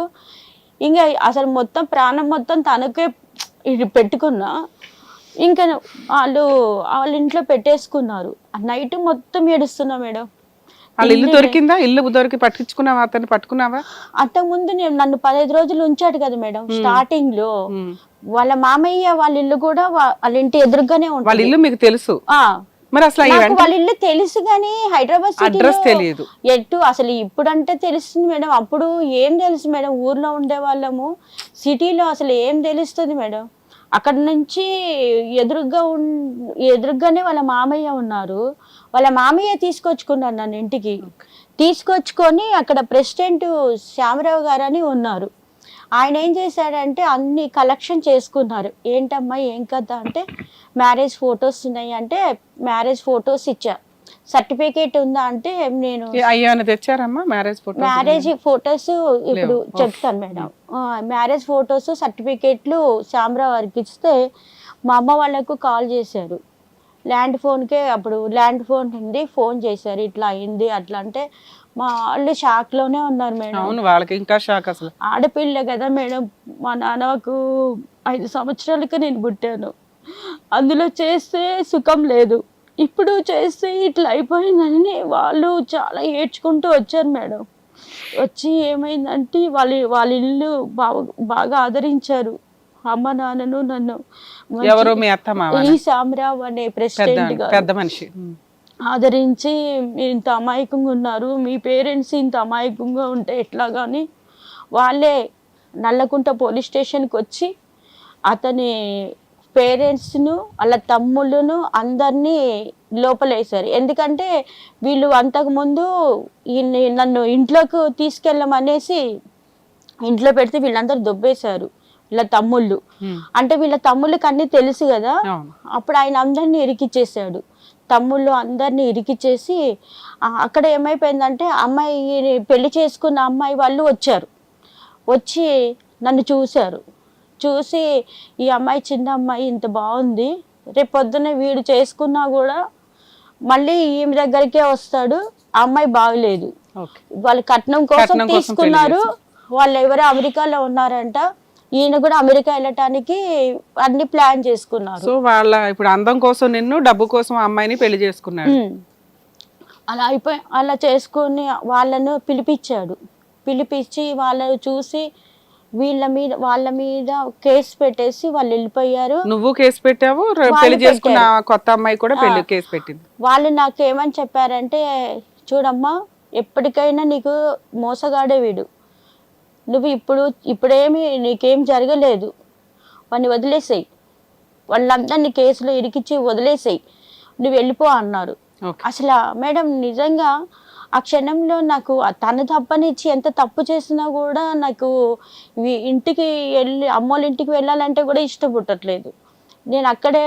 ఇంకా అసలు మొత్తం ప్రాణం మొత్తం తనకే ఇది పెట్టుకున్నా. ఇంకా వాళ్ళ ఇంట్లో పెట్టేసుకున్నారు. నైట్ మొత్తం ఏడుస్తున్నా మేడం. వాళ్ళ ఇల్లు దొరికిందా? ఇల్లు దొరికి పట్టించుకున్నావా? అతన్ని పట్టుకున్నావా? అంతకు ముందు నన్ను 15 రోజులు ఉంచాడు కదా మేడం స్టార్టింగ్ లో. వాళ్ళ మామయ్య వాళ్ళ ఇల్లు కూడా వాళ్ళ ఇంటి ఎదురుగానే ఉంటుంది. వాళ్ళ ఇల్లు మీకు తెలుసు? మరి అసలు వాళ్ళ ఇల్లు తెలుసు కానీ హైదరాబాద్ అడ్రస్ తెలియదు. ఎటు అసలు ఇప్పుడంటే తెలుస్తుంది మేడం. అప్పుడు ఏం తెలుసు మేడం? ఊర్లో ఉండే వాళ్ళము, సిటీలో అసలు ఏం తెలుస్తుంది మేడం? అక్కడ నుంచి ఎదురుగానే వాళ్ళ మామయ్య ఉన్నారు. వాళ్ళ మామయ్య తీసుకొచ్చుకున్నారు నన్ను ఇంటికి. తీసుకొచ్చుకొని అక్కడ ప్రెసిడెంట్ శ్యామరావు గారు అని ఉన్నారు. ఆయన ఏం చేశాడంటే అన్ని కలెక్షన్ చేసుకున్నారు. ఏంటమ్మా ఏం కదా అంటే మ్యారేజ్ ఫొటోస్ ఉన్నాయి అంటే మ్యారేజ్ ఫొటోస్ ఇచ్చా. సర్టిఫికేట్ ఉందా అంటే నేను తెచ్చారమ్మా మ్యారేజ్ ఫొటోస్ ఇప్పుడు చెప్తాను మేడం. మ్యారేజ్ ఫొటోస్ సర్టిఫికేట్లు శ్యామరావు గారికి ఇస్తే మా అమ్మ వాళ్ళకు కాల్ చేశారు. ల్యాండ్ ఫోన్కే అప్పుడు ల్యాండ్ ఫోన్ ఉంది, ఫోన్ చేశారు ఇట్లా అయింది అట్లా అంటే మా వాళ్ళు షాక్ లోనే ఉన్నారు మేడం. అవును, వాళ్ళకి ఇంకా షాక్. అసలు ఆడపిల్ల కదా మేడం. మా నాన్నకు 5 సంవత్సరాలకి నేను పుట్టాను. అందులో చేస్తే సుఖం లేదు, ఇప్పుడు చేస్తే ఇట్లా అయిపోయిందని వాళ్ళు చాలా ఏడ్చుకుంటూ వచ్చారు మేడం. వచ్చి ఏమైందంటే వాళ్ళ ఇల్లు బాగా ఆదరించారు అమ్మ నాన్నను నన్ను. ఎవరో మీ అత్త మామ ఈ సామరావు అనే ప్రెసిడెంట్ పెద్ద మనిషి ఆదరించి మీరు ఇంత అమాయకంగా ఉన్నారు, మీ పేరెంట్స్ ఇంత అమాయకంగా ఉంటే ఎట్లా కానీ వాళ్ళే నల్లకుంట పోలీస్ స్టేషన్కి వచ్చి అతని పేరెంట్స్ను వాళ్ళ తమ్ముళ్ళను అందరినీ లోపలేశారు. ఎందుకంటే వీళ్ళు అంతకుముందు నన్ను ఇంట్లోకి తీసుకెళ్ళమనేసి ఇంట్లో పెడితే వీళ్ళందరూ దొబ్బేశారు వీళ్ళ తమ్ముళ్ళు. అంటే వీళ్ళ తమ్ముళ్ళకి అన్నీ తెలుసు కదా. అప్పుడు ఆయన అందరినీ ఇరికిచ్చేసాడు. తమ్ముళ్ళు అందరినీ ఇరికిచ్చేసి అక్కడ ఏమైపోయిందంటే అమ్మాయి పెళ్లి చేసుకున్న అమ్మాయి వాళ్ళు వచ్చారు. వచ్చి నన్ను చూశారు. చూసి ఈ అమ్మాయి చిన్న అమ్మాయి ఇంత బాగుంది, రేపు పొద్దున్న వీడు చేసుకున్నా కూడా మళ్ళీ ఈమె దగ్గరికే వస్తాడు, ఆ అమ్మాయి బాగలేదు, వాళ్ళు కట్నం కోసం తీసుకున్నారు, వాళ్ళు ఎవరో అమెరికాలో ఉన్నారంట, ఈయన కూడా అమెరికా వెళ్ళటానికి అన్ని ప్లాన్ చేసుకున్నారు. సో వాళ్ళ ఇప్పుడు అందం కోసం నిన్ను, డబ్బు కోసం అమ్మాయిని పెళ్లి చేసుకున్నాడు. అలా అయిపోయి అలా చేసుకొని వాళ్ళను పిలిపించి వాళ్ళను చూసి వాళ్ళ మీద కేసు పెట్టేసి వాళ్ళు వెళ్ళిపోయారు. నువ్వు కేసు పెట్టావు, పెళ్లి చేసుకున్న కొత్త అమ్మాయి కూడా పెళ్లి కేసు పెట్టింది. వాళ్ళు నాకు ఏమని చెప్పారంటే, చూడమ్మా ఎప్పటికైనా నీకు మోసగాడే వీడు, నువ్వు ఇప్పుడేమి నీకేం జరగలేదు, వాడిని వదిలేసేయి, వాళ్ళందరినీ కేసులో ఇరికిచ్చి వదిలేసేయి, నువ్వు వెళ్ళిపో అన్నారు. అసలు మేడం నిజంగా ఆ క్షణంలో నాకు తన తప్పనిచ్చి ఎంత తప్పు చేసినా కూడా నాకు ఇంటికి వెళ్ళి అమ్మోళ్ళ ఇంటికి వెళ్ళాలంటే కూడా ఇష్టం పుట్టట్లేదు. నేను అక్కడే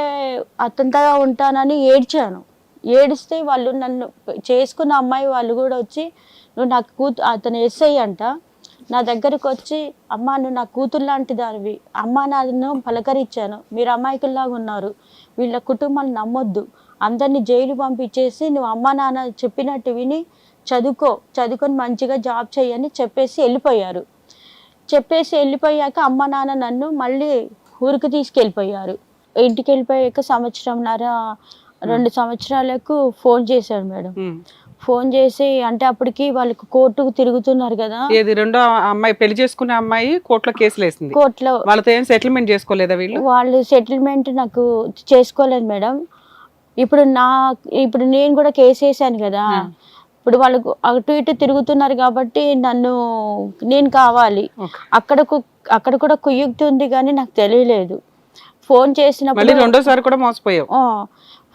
అతనితో ఉంటానని ఏడ్చాను. ఏడిస్తే వాళ్ళు నన్ను చేసుకున్న అమ్మాయి వాళ్ళు కూడా వచ్చి, నువ్వు నాకు అతను ఎస్ఐ అంట, నా దగ్గరకు వచ్చి, అమ్మ నువ్వు నా కూతురు లాంటి దానివి, అమ్మ నాన్న పలకరించాను, మీరు అమాయకుల్లాగా ఉన్నారు, వీళ్ళ కుటుంబాన్ని నమ్మొద్దు, అందరినీ జైలు పంపించేసి నువ్వు అమ్మ నాన్న చెప్పినట్టు విని చదువుకొని మంచిగా జాబ్ చేయని చెప్పేసి వెళ్ళిపోయారు. వెళ్ళిపోయాక అమ్మ నాన్న నన్ను మళ్ళీ ఊరికి తీసుకెళ్ళిపోయారు. ఇంటికి వెళ్ళిపోయాక 2 సంవత్సరాలకు ఫోన్ చేశాడు మేడం. ఫోన్ చేసి, అంటే అప్పటికి వాళ్ళకి కోర్టుకు తిరుగుతున్నారు కదా. ఏది రెండో అమ్మాయి పెళ్లి చేసుకున్న అమ్మాయి కోర్టులో కేసులు వేసింది. కోర్టులో వాళ్ళతో ఏం సెటిల్మెంట్ చేసుకోలేదా వీళ్ళు? వాళ్ళు సెటిల్మెంట్ నాకు చేసుకోలేదు మేడం. ఇప్పుడు నేను కూడా కేసు వేసాను కదా, ఇప్పుడు వాళ్ళకు అటు ఇటు తిరుగుతున్నారు కాబట్టి నేను కావాలి. అక్కడ కూడా కుయ్యుతుంది కానీ నాకు తెలియలేదు. ఫోన్ చేసినప్పుడు రెండోసారి కూడా మోసపోయావు.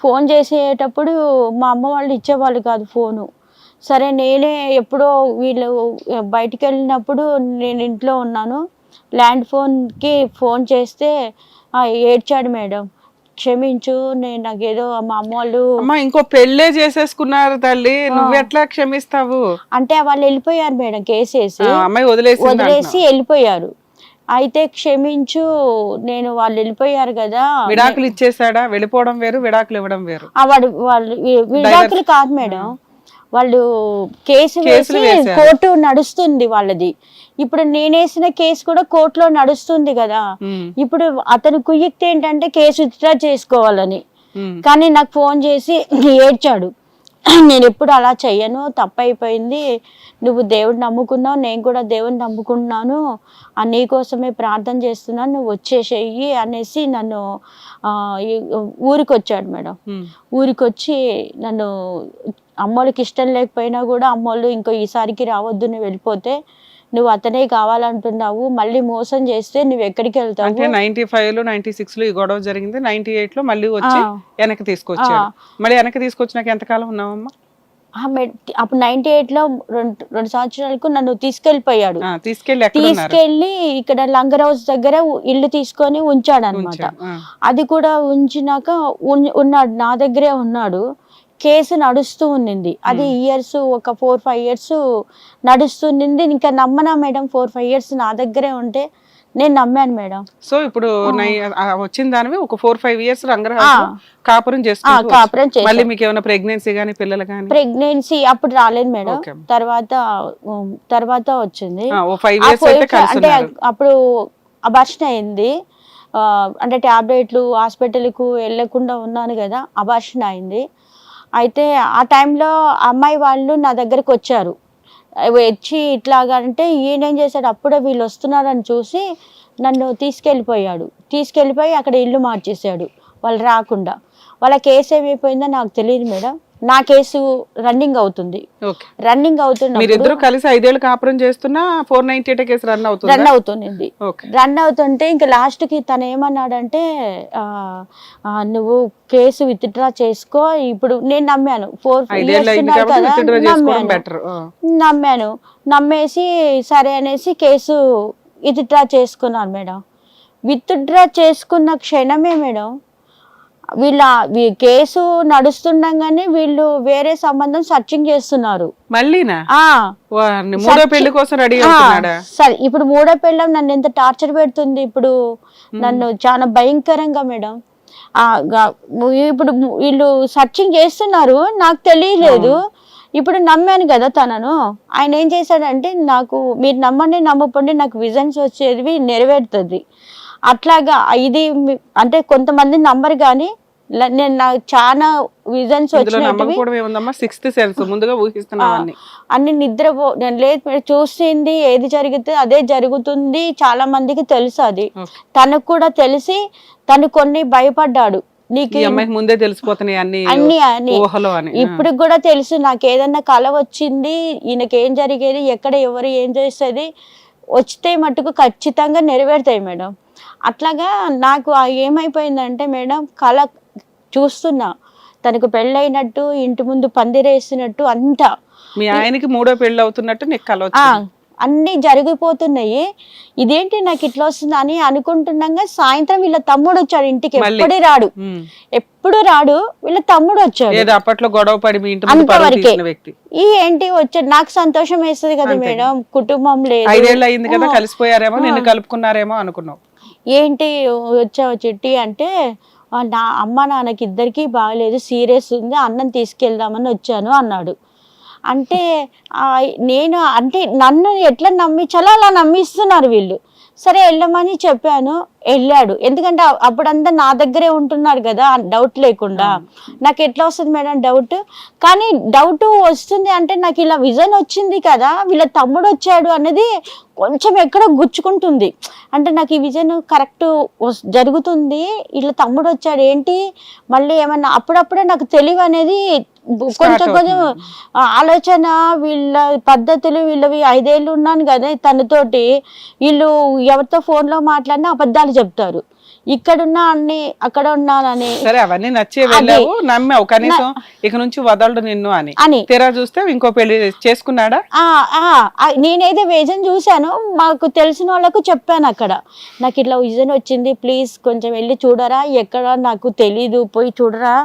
ఫోన్ చేసేటప్పుడు మా అమ్మ వాళ్ళు ఇచ్చేవాళ్ళు కాదు ఫోను. సరే నేనే ఎప్పుడో వీళ్ళు బయటికి వెళ్ళినప్పుడు నేను ఇంట్లో ఉన్నాను, ల్యాండ్ ఫోన్కి ఫోన్ చేస్తే ఏడ్చాడు మేడం, క్షమించు, నేను నాకేదో మా అమ్మ వాళ్ళు ఇంకో పెళ్ళే చేసేసుకున్నారు తల్లి, నువ్వు ఎట్లా క్షమిస్తావు? అంటే వాళ్ళు వెళ్ళిపోయారు మేడం, కేసేసి అమ్మాయి వదిలేసి వెళ్ళిపోయారు. అయితే క్షమించు, నేను వాళ్ళు వెళ్ళిపోయారు కదా. విడాకులు ఇచ్చేసాడా? వెళ్ళిపోవడం వేరు, విడాకులు ఇవ్వడం వేరు. వాళ్ళు విడాకులు కాదు మేడం, వాళ్ళు కేసు వేసి కోర్టు నడుస్తుంది వాళ్ళది. ఇప్పుడు నేనేసిన కేసు కూడా కోర్టులో నడుస్తుంది కదా. ఇప్పుడు అతను కుయ్యక్తి ఏంటంటే కేసు విత్డ్రా చేసుకోవాలని, కానీ నాకు ఫోన్ చేసి ఏడ్చాడు, నేను ఎప్పుడు అలా చెయ్యను, తప్పైపోయింది, నువ్వు దేవుడు నమ్ముకున్నావు, నేను కూడా దేవుడిని నమ్ముకున్నాను, నీకోసమే ప్రార్థన చేస్తున్నాను, నువ్వు వచ్చేసేయి అనేసి నన్ను ఊరికి వచ్చాడు మేడం. ఊరికి వచ్చి నన్ను అమ్మోళ్ళకి ఇష్టం లేకపోయినా కూడా అమ్మోళ్ళు ఈసారికి రావద్దు, నువ్వు వెళ్ళిపోతే, నువ్వు అతనే కావాలంటున్నావు, మళ్ళీ మోసం చేస్తే నువ్వు ఎక్కడికి వెళ్తావు. అంటే 95లో 96లో ఈ గొడవ జరిగింది, 98లో మళ్ళీ వచ్చి వెనక్కి తీసుకొచ్చాడు. మళ్ళీ వెనక్కి తీసుకొచ్చినాక ఎంతకాలం ఉన్నావమ్మా? అప్పుడు 98లో 2 సంవత్సరాలకు నన్ను తీసుకెళ్ళిపోయాడు. తీసుకెళ్ళి ఇక్కడ లంగర్ హౌస్ దగ్గర ఇల్లు తీసుకొని ఉంచాడు అనమాట. అది కూడా ఉంచినాక ఉన్నాడు, నా దగ్గరే ఉన్నాడు. కేసు నడుస్తూ ఉన్నింది, అది ఇయర్స్ ఒక 4-5 ఇయర్స్ నడుస్తుంది. ఇంకా నమ్మనా మేడం, 4-5 ఇయర్స్ నా దగ్గరే ఉంటే నేను నమ్మాను మేడం. సో ఇప్పుడు వచ్చిన దానివి ఒక 4-5 ఇయర్స్ కాపురం చేస్తూ మళ్ళీ మీకు ఏమైనా ప్రెగ్నెన్సీ గానీ పిల్లలు గానీ? ప్రెగ్నెన్సీ అప్పుడు రాలేదు మేడం, తర్వాత వచ్చింది. అంటే అప్పుడు అబార్షన్ అయింది, అంటే టాబ్లెట్లు హాస్పిటల్కు వెళ్ళకుండా ఉన్నాను కదా, అబార్షన్ అయింది. అయితే ఆ టైంలో అమ్మాయి వాళ్ళు నా దగ్గరకు వచ్చారు, వచ్చి ఇట్లాగా అంటే ఈయనేం చేశాడు, అప్పుడే వీళ్ళు వస్తున్నారని చూసి నన్ను తీసుకెళ్ళిపోయి అక్కడ ఇల్లు మార్చేశాడు వాళ్ళు రాకుండా. వాళ్ళ కేసు ఏమైపోయిందో నాకు తెలియదు మేడం, నా కేసు రన్నింగ్ అవుతుంది. మీరిద్దరూ కలిసి 5 ఏళ్ళు కాపురం చేస్తున్నా 498 కేసు రన్ అవుతుంది. రన్ అవుతుంటే ఇంకా లాస్ట్ కి తను ఏమన్నాడంటే, నువ్వు కేసు విత్డ్రా చేసుకో. ఇప్పుడు నేను నమ్మాను, 4 నమ్మేసి సరే అనేసి కేసు విత్డ్రా చేసుకున్నాను మేడం. విత్డ్రా చేసుకున్న క్షణమే మేడం వీళ్ళ కేసు నడుస్తుండగానే వీళ్ళు వేరే సంబంధం సర్చింగ్ చేస్తున్నారు. సరే ఇప్పుడు మూడో పెళ్ళం నన్ను ఎంత టార్చర్ పెడుతుంది, ఇప్పుడు నన్ను చాలా భయంకరంగా మేడం. ఇప్పుడు వీళ్ళు సర్చింగ్ చేస్తున్నారు, నాకు తెలియలేదు. ఇప్పుడు నమ్మాను కదా తనను. ఆయన ఏం చేశాడంటే, నాకు మీరు నమ్మండి నమ్మకండి, నాకు విజన్స్ వచ్చేవి నెరవేరుతుంది. అట్లాగా ఇది అంటే కొంతమంది నమ్మరు కానీ నేను నాకు చాలా విజన్స్ ఇందులో నమ్మకం వచ్చినవి కూడా ఏముందమ్మా, సిక్స్త్ సెన్స్ ముందుగా ఊహిస్తున్నావు అన్ని. అన్ని నేను లేదు మేడం, చూసింది ఏది జరిగితే అదే జరుగుతుంది. చాలా మందికి తెలుసు అది, తనకు కూడా తెలిసి తను కొన్ని భయపడ్డాడు. నీకు ఈ అమ్మాయికి ముందే తెలిసిపోతున్నాయి అన్ని అన్ని అని ఊహలో అని. ఇప్పుడు కూడా తెలుసు, నాకు ఏదన్నా కళ వచ్చింది, ఈయనకి ఏం జరిగేది, ఎక్కడ ఎవరు ఏం చేసేది వచ్చితే మటుకు ఖచ్చితంగా నెరవేరుతాయి మేడం. అట్లాగా నాకు ఏమైపోయిందంటే మేడం, కళ చూస్తున్నా తనకు పెళ్ళైనట్టు, ఇంటి ముందు పందిరేసినట్టు అంతా. మీ ఆయనకి మూడో పెళ్లి అవుతున్నట్టు నీకు కల వచ్చింది. అన్ని జరిగిపోతున్నాయి. ఇదేంటి నాకు ఇట్లా వస్తుంది అని అనుకుంటున్నాగా సాయంత్రం వీళ్ళ తమ్ముడు వచ్చాడు ఇంటికి. ఎప్పుడు రాడు, వీళ్ళ తమ్ముడు వచ్చాడు. ఏదో అప్పట్లో గొడవ పడి మీ ఇంటి ముందు పరువు తీసిన వ్యక్తి. ఈ ఏంటి వచ్చాడు, నాకు సంతోషం వేస్తుంది కదా మేడం, కుటుంబం లేదు, 5 ఏళ్ళు అయింది కదా, కలిసిపోయారేమో, నిన్ను కలుపుకున్నారేమో అనుకున్నావు. ఏంటి వచ్చావు చిట్టి అంటే, నా అమ్మ నాన్నకి ఇద్దరికి బాగలేదు, సీరియస్ ఉంది, అన్నం తీసుకెళ్దామని వచ్చాను అన్నాడు. అంటే నేను అంటే నన్ను ఎట్లా నమ్మించాలో అలా నమ్మిస్తున్నారు వీళ్ళు. సరే వెళ్ళమని చెప్పాను, వెళ్ళాడు. ఎందుకంటే అప్పుడంతా నా దగ్గరే ఉంటున్నారు కదా, డౌట్ లేకుండా. నాకు ఎట్లా వస్తుంది మేడం డౌట్, కానీ డౌట్ వస్తుంది అంటే నాకు ఇలా విజన్ వచ్చింది కదా, వీళ్ళ తమ్ముడు వచ్చాడు అనేది కొంచెం ఎక్కడో గుచ్చుకుంటుంది. అంటే నాకు ఈ విజన్ కరెక్ట్ జరుగుతుంది, వీళ్ళ తమ్ముడు వచ్చాడు ఏంటి మళ్ళీ ఏమన్నా, అప్పుడప్పుడే నాకు తెలివి అనేది కొంచెం కొంచెం ఆలోచన, వీళ్ళ పద్ధతులు, వీళ్ళవి 5 ఏళ్ళు ఉన్నాను కదా తనతోటి, వీళ్ళు ఎవరితో ఫోన్లో మాట్లాడినా అబద్ధాలు చెప్తారు, ఇక్కడున్నా అన్ని అక్కడ ఉన్నానని. సరే అవన్నీ నచ్చే వెళ్ళావు, నమ్మావు, కనీసం ఇక నుంచి వదలడు నిన్ను అని. తెరా చూస్తే ఇంకో పెళ్లి చేసుకున్నాడా? నేనైతే విజన్ చూశాను, మాకు తెలిసిన వాళ్ళకు చెప్పాను అక్కడ, నాకు ఇట్లా విజన్ వచ్చింది, ప్లీజ్ కొంచెం వెళ్ళి చూడరా, ఎక్కడ నాకు తెలీదు, పోయి చూడరా,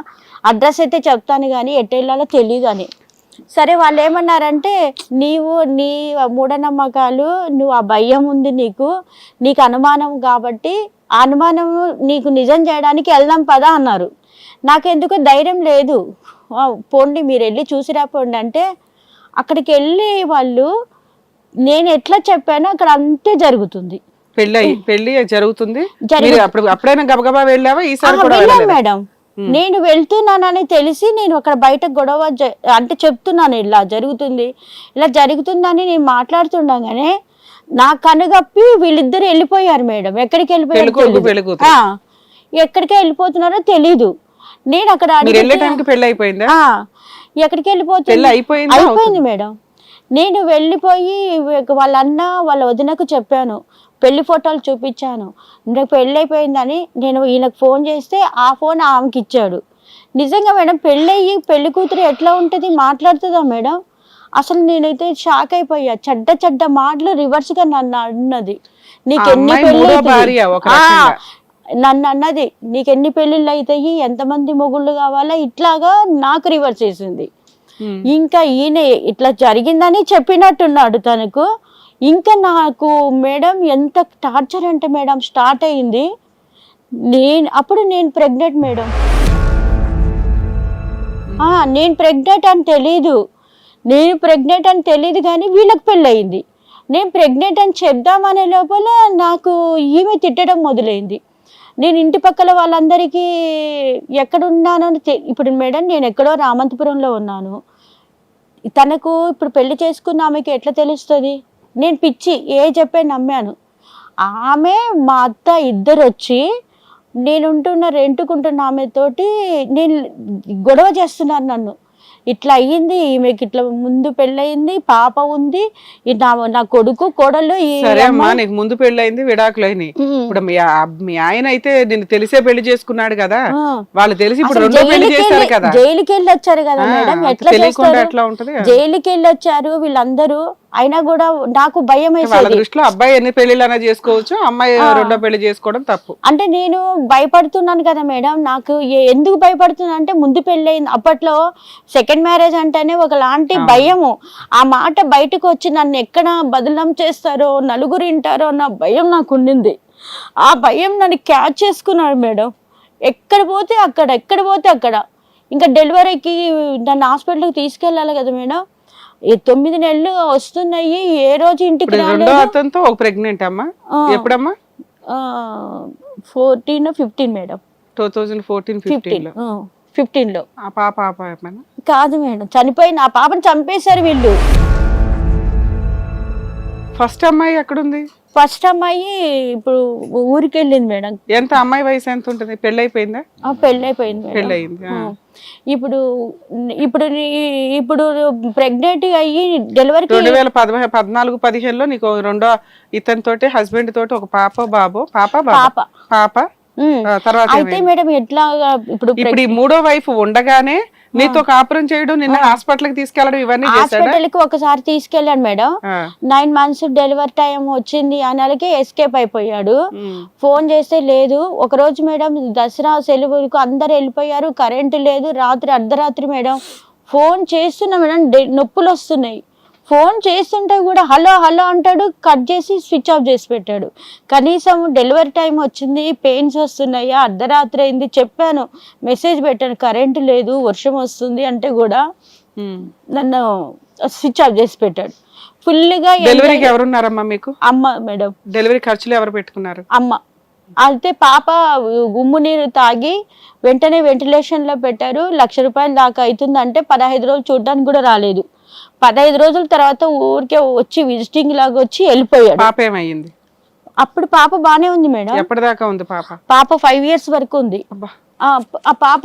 అడ్రస్ అయితే చెప్తాను కానీ ఎట్ట వెళ్ళాలో తెలియదు అని. సరే వాళ్ళు ఏమన్నారంటే, నీ మూఢనమ్మకాలు, నువ్వు ఆ భయం ఉంది నీకు అనుమానం కాబట్టి ఆ అనుమానం నీకు నిజం చేయడానికి వెళ్దాం పదా అన్నారు. నాకెందుకు ధైర్యం లేదు, పోండి మీరు వెళ్ళి చూసిరా పోండి అంటే, అక్కడికి వెళ్ళి వాళ్ళు నేను ఎట్లా చెప్పానో అక్కడ అంతే జరుగుతుంది. పెళ్లి జరుగుతుంది. అప్పుడైనా గబగబా వెళ్ళావా? ఈసారి వెళ్ళాను మేడం. నేను వెళ్తున్నానని తెలిసి నేను అక్కడ బయట గొడవ అంటే చెప్తున్నాను, ఇలా జరుగుతుందని నేను మాట్లాడుతుండగానే నా కనుగప్పి వీళ్ళిద్దరు వెళ్ళిపోయారు మేడం. ఎక్కడికి ఎక్కడికి వెళ్ళిపోతున్నారో తెలీదు. నేను అక్కడ ఎక్కడికి అయిపోయింది మేడం. నేను వెళ్ళిపోయి వాళ్ళ అన్న వాళ్ళ వదినకు చెప్పాను, పెళ్లి ఫోటోలు చూపించాను, నాకు పెళ్ళి అయిపోయిందని. నేను ఈయనకు ఫోన్ చేస్తే ఆ ఫోన్ ఆమెకి ఇచ్చాడు. నిజంగా మేడం పెళ్ళయ్యి పెళ్లి కూతురు ఎట్లా ఉంటుంది, మాట్లాడుతుందా మేడం? అసలు నేనైతే షాక్ అయిపోయా. చెడ్డ మాటలు రివర్స్ గా నన్ను అన్నది, నీకెన్ని నన్ను అన్నది నీకెన్ని పెళ్ళిళ్ళు అవుతాయి, ఎంతమంది మొగుళ్ళు కావాలా, ఇట్లాగా నాకు రివర్స్ చేసింది. ఇంకా ఈయన ఇట్లా జరిగిందని చెప్పినట్టున్నాడు తనకు. ఇంకా నాకు మేడం ఎంత టార్చర్ అంటే మేడం స్టార్ట్ అయింది. అప్పుడు నేను ప్రెగ్నెంట్ మేడం. నేను ప్రెగ్నెంట్ అని తెలీదు కానీ వీళ్ళకి పెళ్ళయింది. నేను ప్రెగ్నెంట్ అని చెప్దామనే లోపల నాకు ఈమె తిట్టడం మొదలైంది. నేను ఇంటి పక్కల వాళ్ళందరికీ ఎక్కడున్నానని ఇప్పుడు మేడం నేను ఎక్కడో రామంతపురంలో ఉన్నాను. తనకు ఇప్పుడు పెళ్లి చేసుకున్న ఆమెకి ఎట్లా తెలుస్తుంది? నేను పిచ్చి చెప్పే నమ్మాను. ఆమె మా అత్త ఇద్దరు వచ్చి రెంటుకుంటున్న ఆమెతోటి నేను గొడవ చేస్తున్నాను. నన్ను ఇట్లా అయ్యింది, ఈమెకి ఇట్లా ముందు పెళ్ళయింది, పాప ఉంది, నా కొడుకు కోడళ్ళు. నీకు ముందు పెళ్ళయింది, విడాకులైంది. ఇప్పుడు మీ ఆయన అయితే నిన్ను తెలిసే పెళ్లి చేసుకున్నాడు కదా, వాళ్ళు తెలిసి ఇప్పుడు రెండో పెళ్లి చేశారు కదా, జైలుకి వెళ్ళి వచ్చారు కదా మేడం. ఎట్లా జైలుకి వెళ్ళి వచ్చారు వీళ్ళందరూ. అయినా కూడా నాకు భయం వేసేది. దృష్టిలో అబ్బాయి ఎన్ని పెళ్లిళ్ళైనా చేసుకోవచ్చు, అమ్మాయి రెండో పెళ్లి చేసుకోవడం తప్పు. అంటే నేను భయపడుతున్నాను కదా మేడం. నాకు ఎందుకు భయపడుతున్నా అంటే, ముందు పెళ్ళయింది, అప్పట్లో సెకండ్ మ్యారేజ్ అంటేనే ఒకలాంటి భయము. ఆ మాట బయటకు వచ్చి నన్ను ఎక్కడ బదలం చేస్తారో, నలుగురు వింటారో అన్న భయం నాకు ఉండింది. ఆ భయం నన్ను క్యాచ్ చేసుకున్నాడు మేడం. ఎక్కడ పోతే అక్కడ ఇంకా డెలివరీకి నన్ను హాస్పిటల్కి తీసుకెళ్ళాలి కదా మేడం. 9 నెలలు వస్తున్నాయి, ఏ రోజు ఇంటికి రెండో అతనితో ఒక ప్రెగ్నెంట్ అమ్మా. ఎప్పుడమ్మా? 14, 15 మేడం. 2014-15 15లో. ఆ పాప ఏమైనా కాదు మేడం, చనిపోయిన ఆ పాపను చంపేశారు వీళ్ళు. ఫస్ట్ అమ్మాయి ఎక్కడుంది? ఫస్ట్ అమ్మాయి ఇప్పుడు ఊరికి వెళ్ళింది మేడం. ఎంత అమ్మాయి వయసు ఎంత ఉంటుంది? పెళ్ళైపోయిందా? పెళ్ళైపోయింది మేడం. పెళ్ళయింది. ఇప్పుడు ఇప్పుడు ఇప్పుడు ప్రెగ్నెంట్ అయ్యి డెలివరీ 2014-15లో నీకు రెండో ఇతనితోటి హస్బెండ్ తోటి ఒక బాబు తర్వాత అయితే మేడం ఎట్లా ఇప్పుడు ఈ మూడో వైఫ్ ఉండగానే నీతో కాపురం చేయడం, నిన్న హాస్పిటల్ కి తీసుకెళ్ళడం ఇవన్నీ హాస్పిటల్ కి ఒకసారి తీసుకెళ్ళాడు మేడం. 9 months డెలివరీ టైం వచ్చింది ఆ నెలకి ఎస్కేప్ అయిపోయాడు. ఫోన్ చేస్తే లేదు. ఒక రోజు మేడం దసరా సెలవులకు అందరు వెళ్ళిపోయారు, కరెంటు లేదు. రాత్రి అర్ధరాత్రి మేడం ఫోన్ చేస్తున్నా మేడం, నొప్పులు వస్తున్నాయి. ఫోన్ చేస్తుంటే కూడా హలో హలో అంటాడు, కట్ చేసి స్విచ్ ఆఫ్ చేసి పెట్టాడు. కనీసం డెలివరీ టైం వచ్చింది, పెయిన్స్ వస్తున్నాయా, అర్ధరాత్రి అయింది చెప్పాను, మెసేజ్ పెట్టాను, కరెంటు లేదు వర్షం వస్తుంది అంటే కూడా నన్ను స్విచ్ ఆఫ్ చేసి పెట్టాడు. ఫుల్గా డెలివరీకి ఎవరున్నారమ్మా మీకు? అమ్మ మేడం. డెలివరీ ఖర్చులు ఎవరు పెట్టుకున్నారు? అమ్మ. అయితే పాప గుమ్ము నీరు తాగి వెంటనే వెంటిలేషన్ లో పెట్టారు. 1,00,000 రూపాయలు దాకా అవుతుందంటే 15 రోజులు చూడడానికి కూడా రాలేదు. 15 రోజుల తర్వాత ఊరికే వచ్చి విజిటింగ్ లాగా వచ్చి వెళ్ళిపోయాడు. పాప ఏమైంది? అప్పుడు పాప బానే ఉంది మేడం. ఎప్పటిదాకా ఉంది పాప? పాప 5 years వరకు ఉంది. ఆ పాప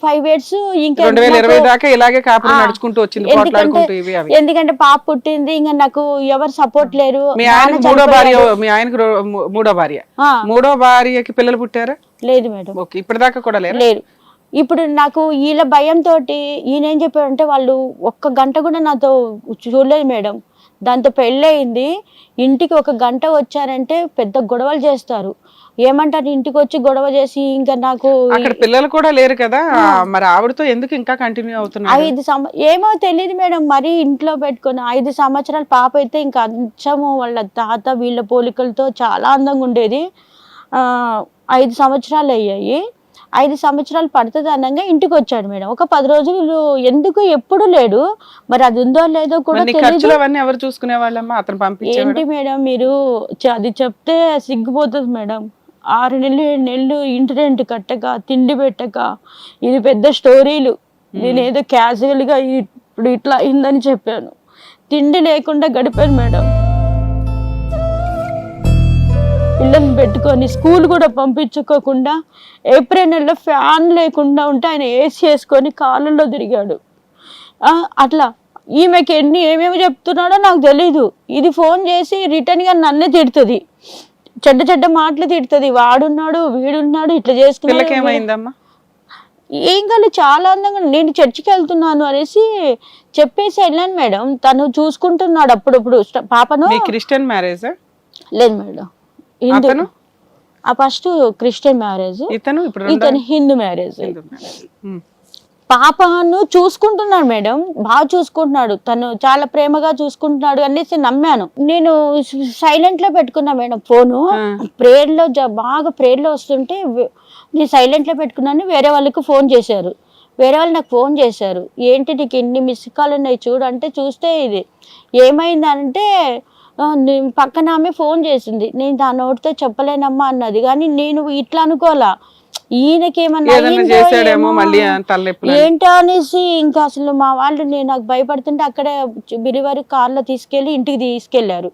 5 years ఇంకా 2020 దాకా ఇలాగే కాపురం నడుచుకుంటూ వచ్చింది, పోట్లాడుకుంటూ ఇవి అవి. ఎందుకంటే పాప పుట్టింది, ఇంకా నాకు ఎవరు సపోర్ట్ లేరు. మీ ఆయనకు మూడో భార్యకి పిల్లలు పుట్టారా? లేదు మేడం. ఓకే, ఇప్పటిదాకా కూడా లేరు. ఇప్పుడు నాకు వీళ్ళ భయంతో ఈయన ఏం చెప్పాడంటే, వాళ్ళు 1 గంట కూడా నాతో చూడలేదు మేడం. దాంతో పెళ్ళయింది, ఇంటికి 1 గంట వచ్చారంటే పెద్ద గొడవలు చేస్తారు. ఏమంటారు, ఇంటికి వచ్చి గొడవ చేసి ఇంకా నాకు అక్కడ పిల్లలు కూడా లేరు కదా, మరి ఆవిడతో ఎందుకు ఇంకా కంటిన్యూ అవుతున్నారు? 5 ఏమో తెలియదు మేడం, మరి ఇంట్లో పెట్టుకుని 5 సంవత్సరాల పాప అయితే ఇంకా అంచము వాళ్ళ తాత వీళ్ళ పోలికలతో చాలా అందంగా ఉండేది. 5 సంవత్సరాలు అయ్యాయి. 5 సంవత్సరాలు పడుతుంది అనగా ఇంటికి వచ్చాడు మేడం. ఒక 10 రోజులు ఎందుకు ఎప్పుడు లేడు, మరి అది ఉందో లేదో కూడా తెలియదు. ఎవరు చూసుకునే వాళ్ళమ్మా? అతను పంపించాడు. ఏంటి మేడం మీరు అది చెప్తే సిగ్గుపోతుంది మేడం. 6 నెలలు 7 నెలలు ఇంటి రెంట్ కట్టక, తిండి పెట్టక, ఇది పెద్ద స్టోరీలు. నేనేదో క్యాజువల్ గా ఇప్పుడు ఇట్లా అయిందని చెప్పాను. తిండి లేకుండా గడిపాను మేడం. పిల్లల్ని పెట్టుకొని స్కూల్ కూడా పంపించుకోకుండా, ఏప్రిల్ నెలలో ఫ్యాన్ లేకుండా ఉంటే ఆయన ఏసీ వేసుకొని కాళ్ళల్లో తిరిగాడు. అట్లా ఈమెకి ఏమేమి చెప్తున్నాడో నాకు తెలీదు. ఇది ఫోన్ చేసి రిటర్న్గా నన్నే తిడుతుంది, చెడ్డ మాటలు తిడుతుంది. వాడున్నాడు వీడున్నాడు ఇట్లా చేసుకున్నాడు. ఏం కాదు, చాలా అందంగా నేను చర్చికి వెళ్తున్నాను అనేసి చెప్పేసి వెళ్ళాను మేడం. తను చూసుకుంటున్నాడు అప్పుడప్పుడు పాపను. Christian marriage? లేదు madam, Hindu. First Christian marriage, ఇతను హిందూ మ్యారేజ్. పాపను చూసుకుంటున్నాడు మేడం, బాగా చూసుకుంటున్నాడు, తను చాలా ప్రేమగా చూసుకుంటున్నాడు అనేసి నమ్మాను. నేను సైలెంట్ లో పెట్టుకున్నా మేడం ఫోను. ప్రేయర్ లో బాగా ప్రేయర్ లో వస్తుంటే నేను సైలెంట్ లో పెట్టుకున్నాను. వేరే వాళ్ళకి ఫోన్ చేశారు, వేరే వాళ్ళు నాకు ఫోన్ చేశారు. ఏంటి నీకు ఎన్ని మిస్ కాల్ ఉన్నాయి చూడు అంటే, చూస్తే ఇది ఏమైందంటే పక్కన ఆమె ఫోన్ చేసింది. నేను దాని నోటితో చెప్పలేనమ్మా అన్నది, కానీ నేను ఇట్లా అనుకోలా, ఈయనకేమన్నా ఏంటో అనేసి. ఇంకా అసలు మా వాళ్ళు నాకు భయపడుతుంటే అక్కడే బిరివారి కార్లో తీసుకెళ్ళి ఇంటికి తీసుకెళ్లారు.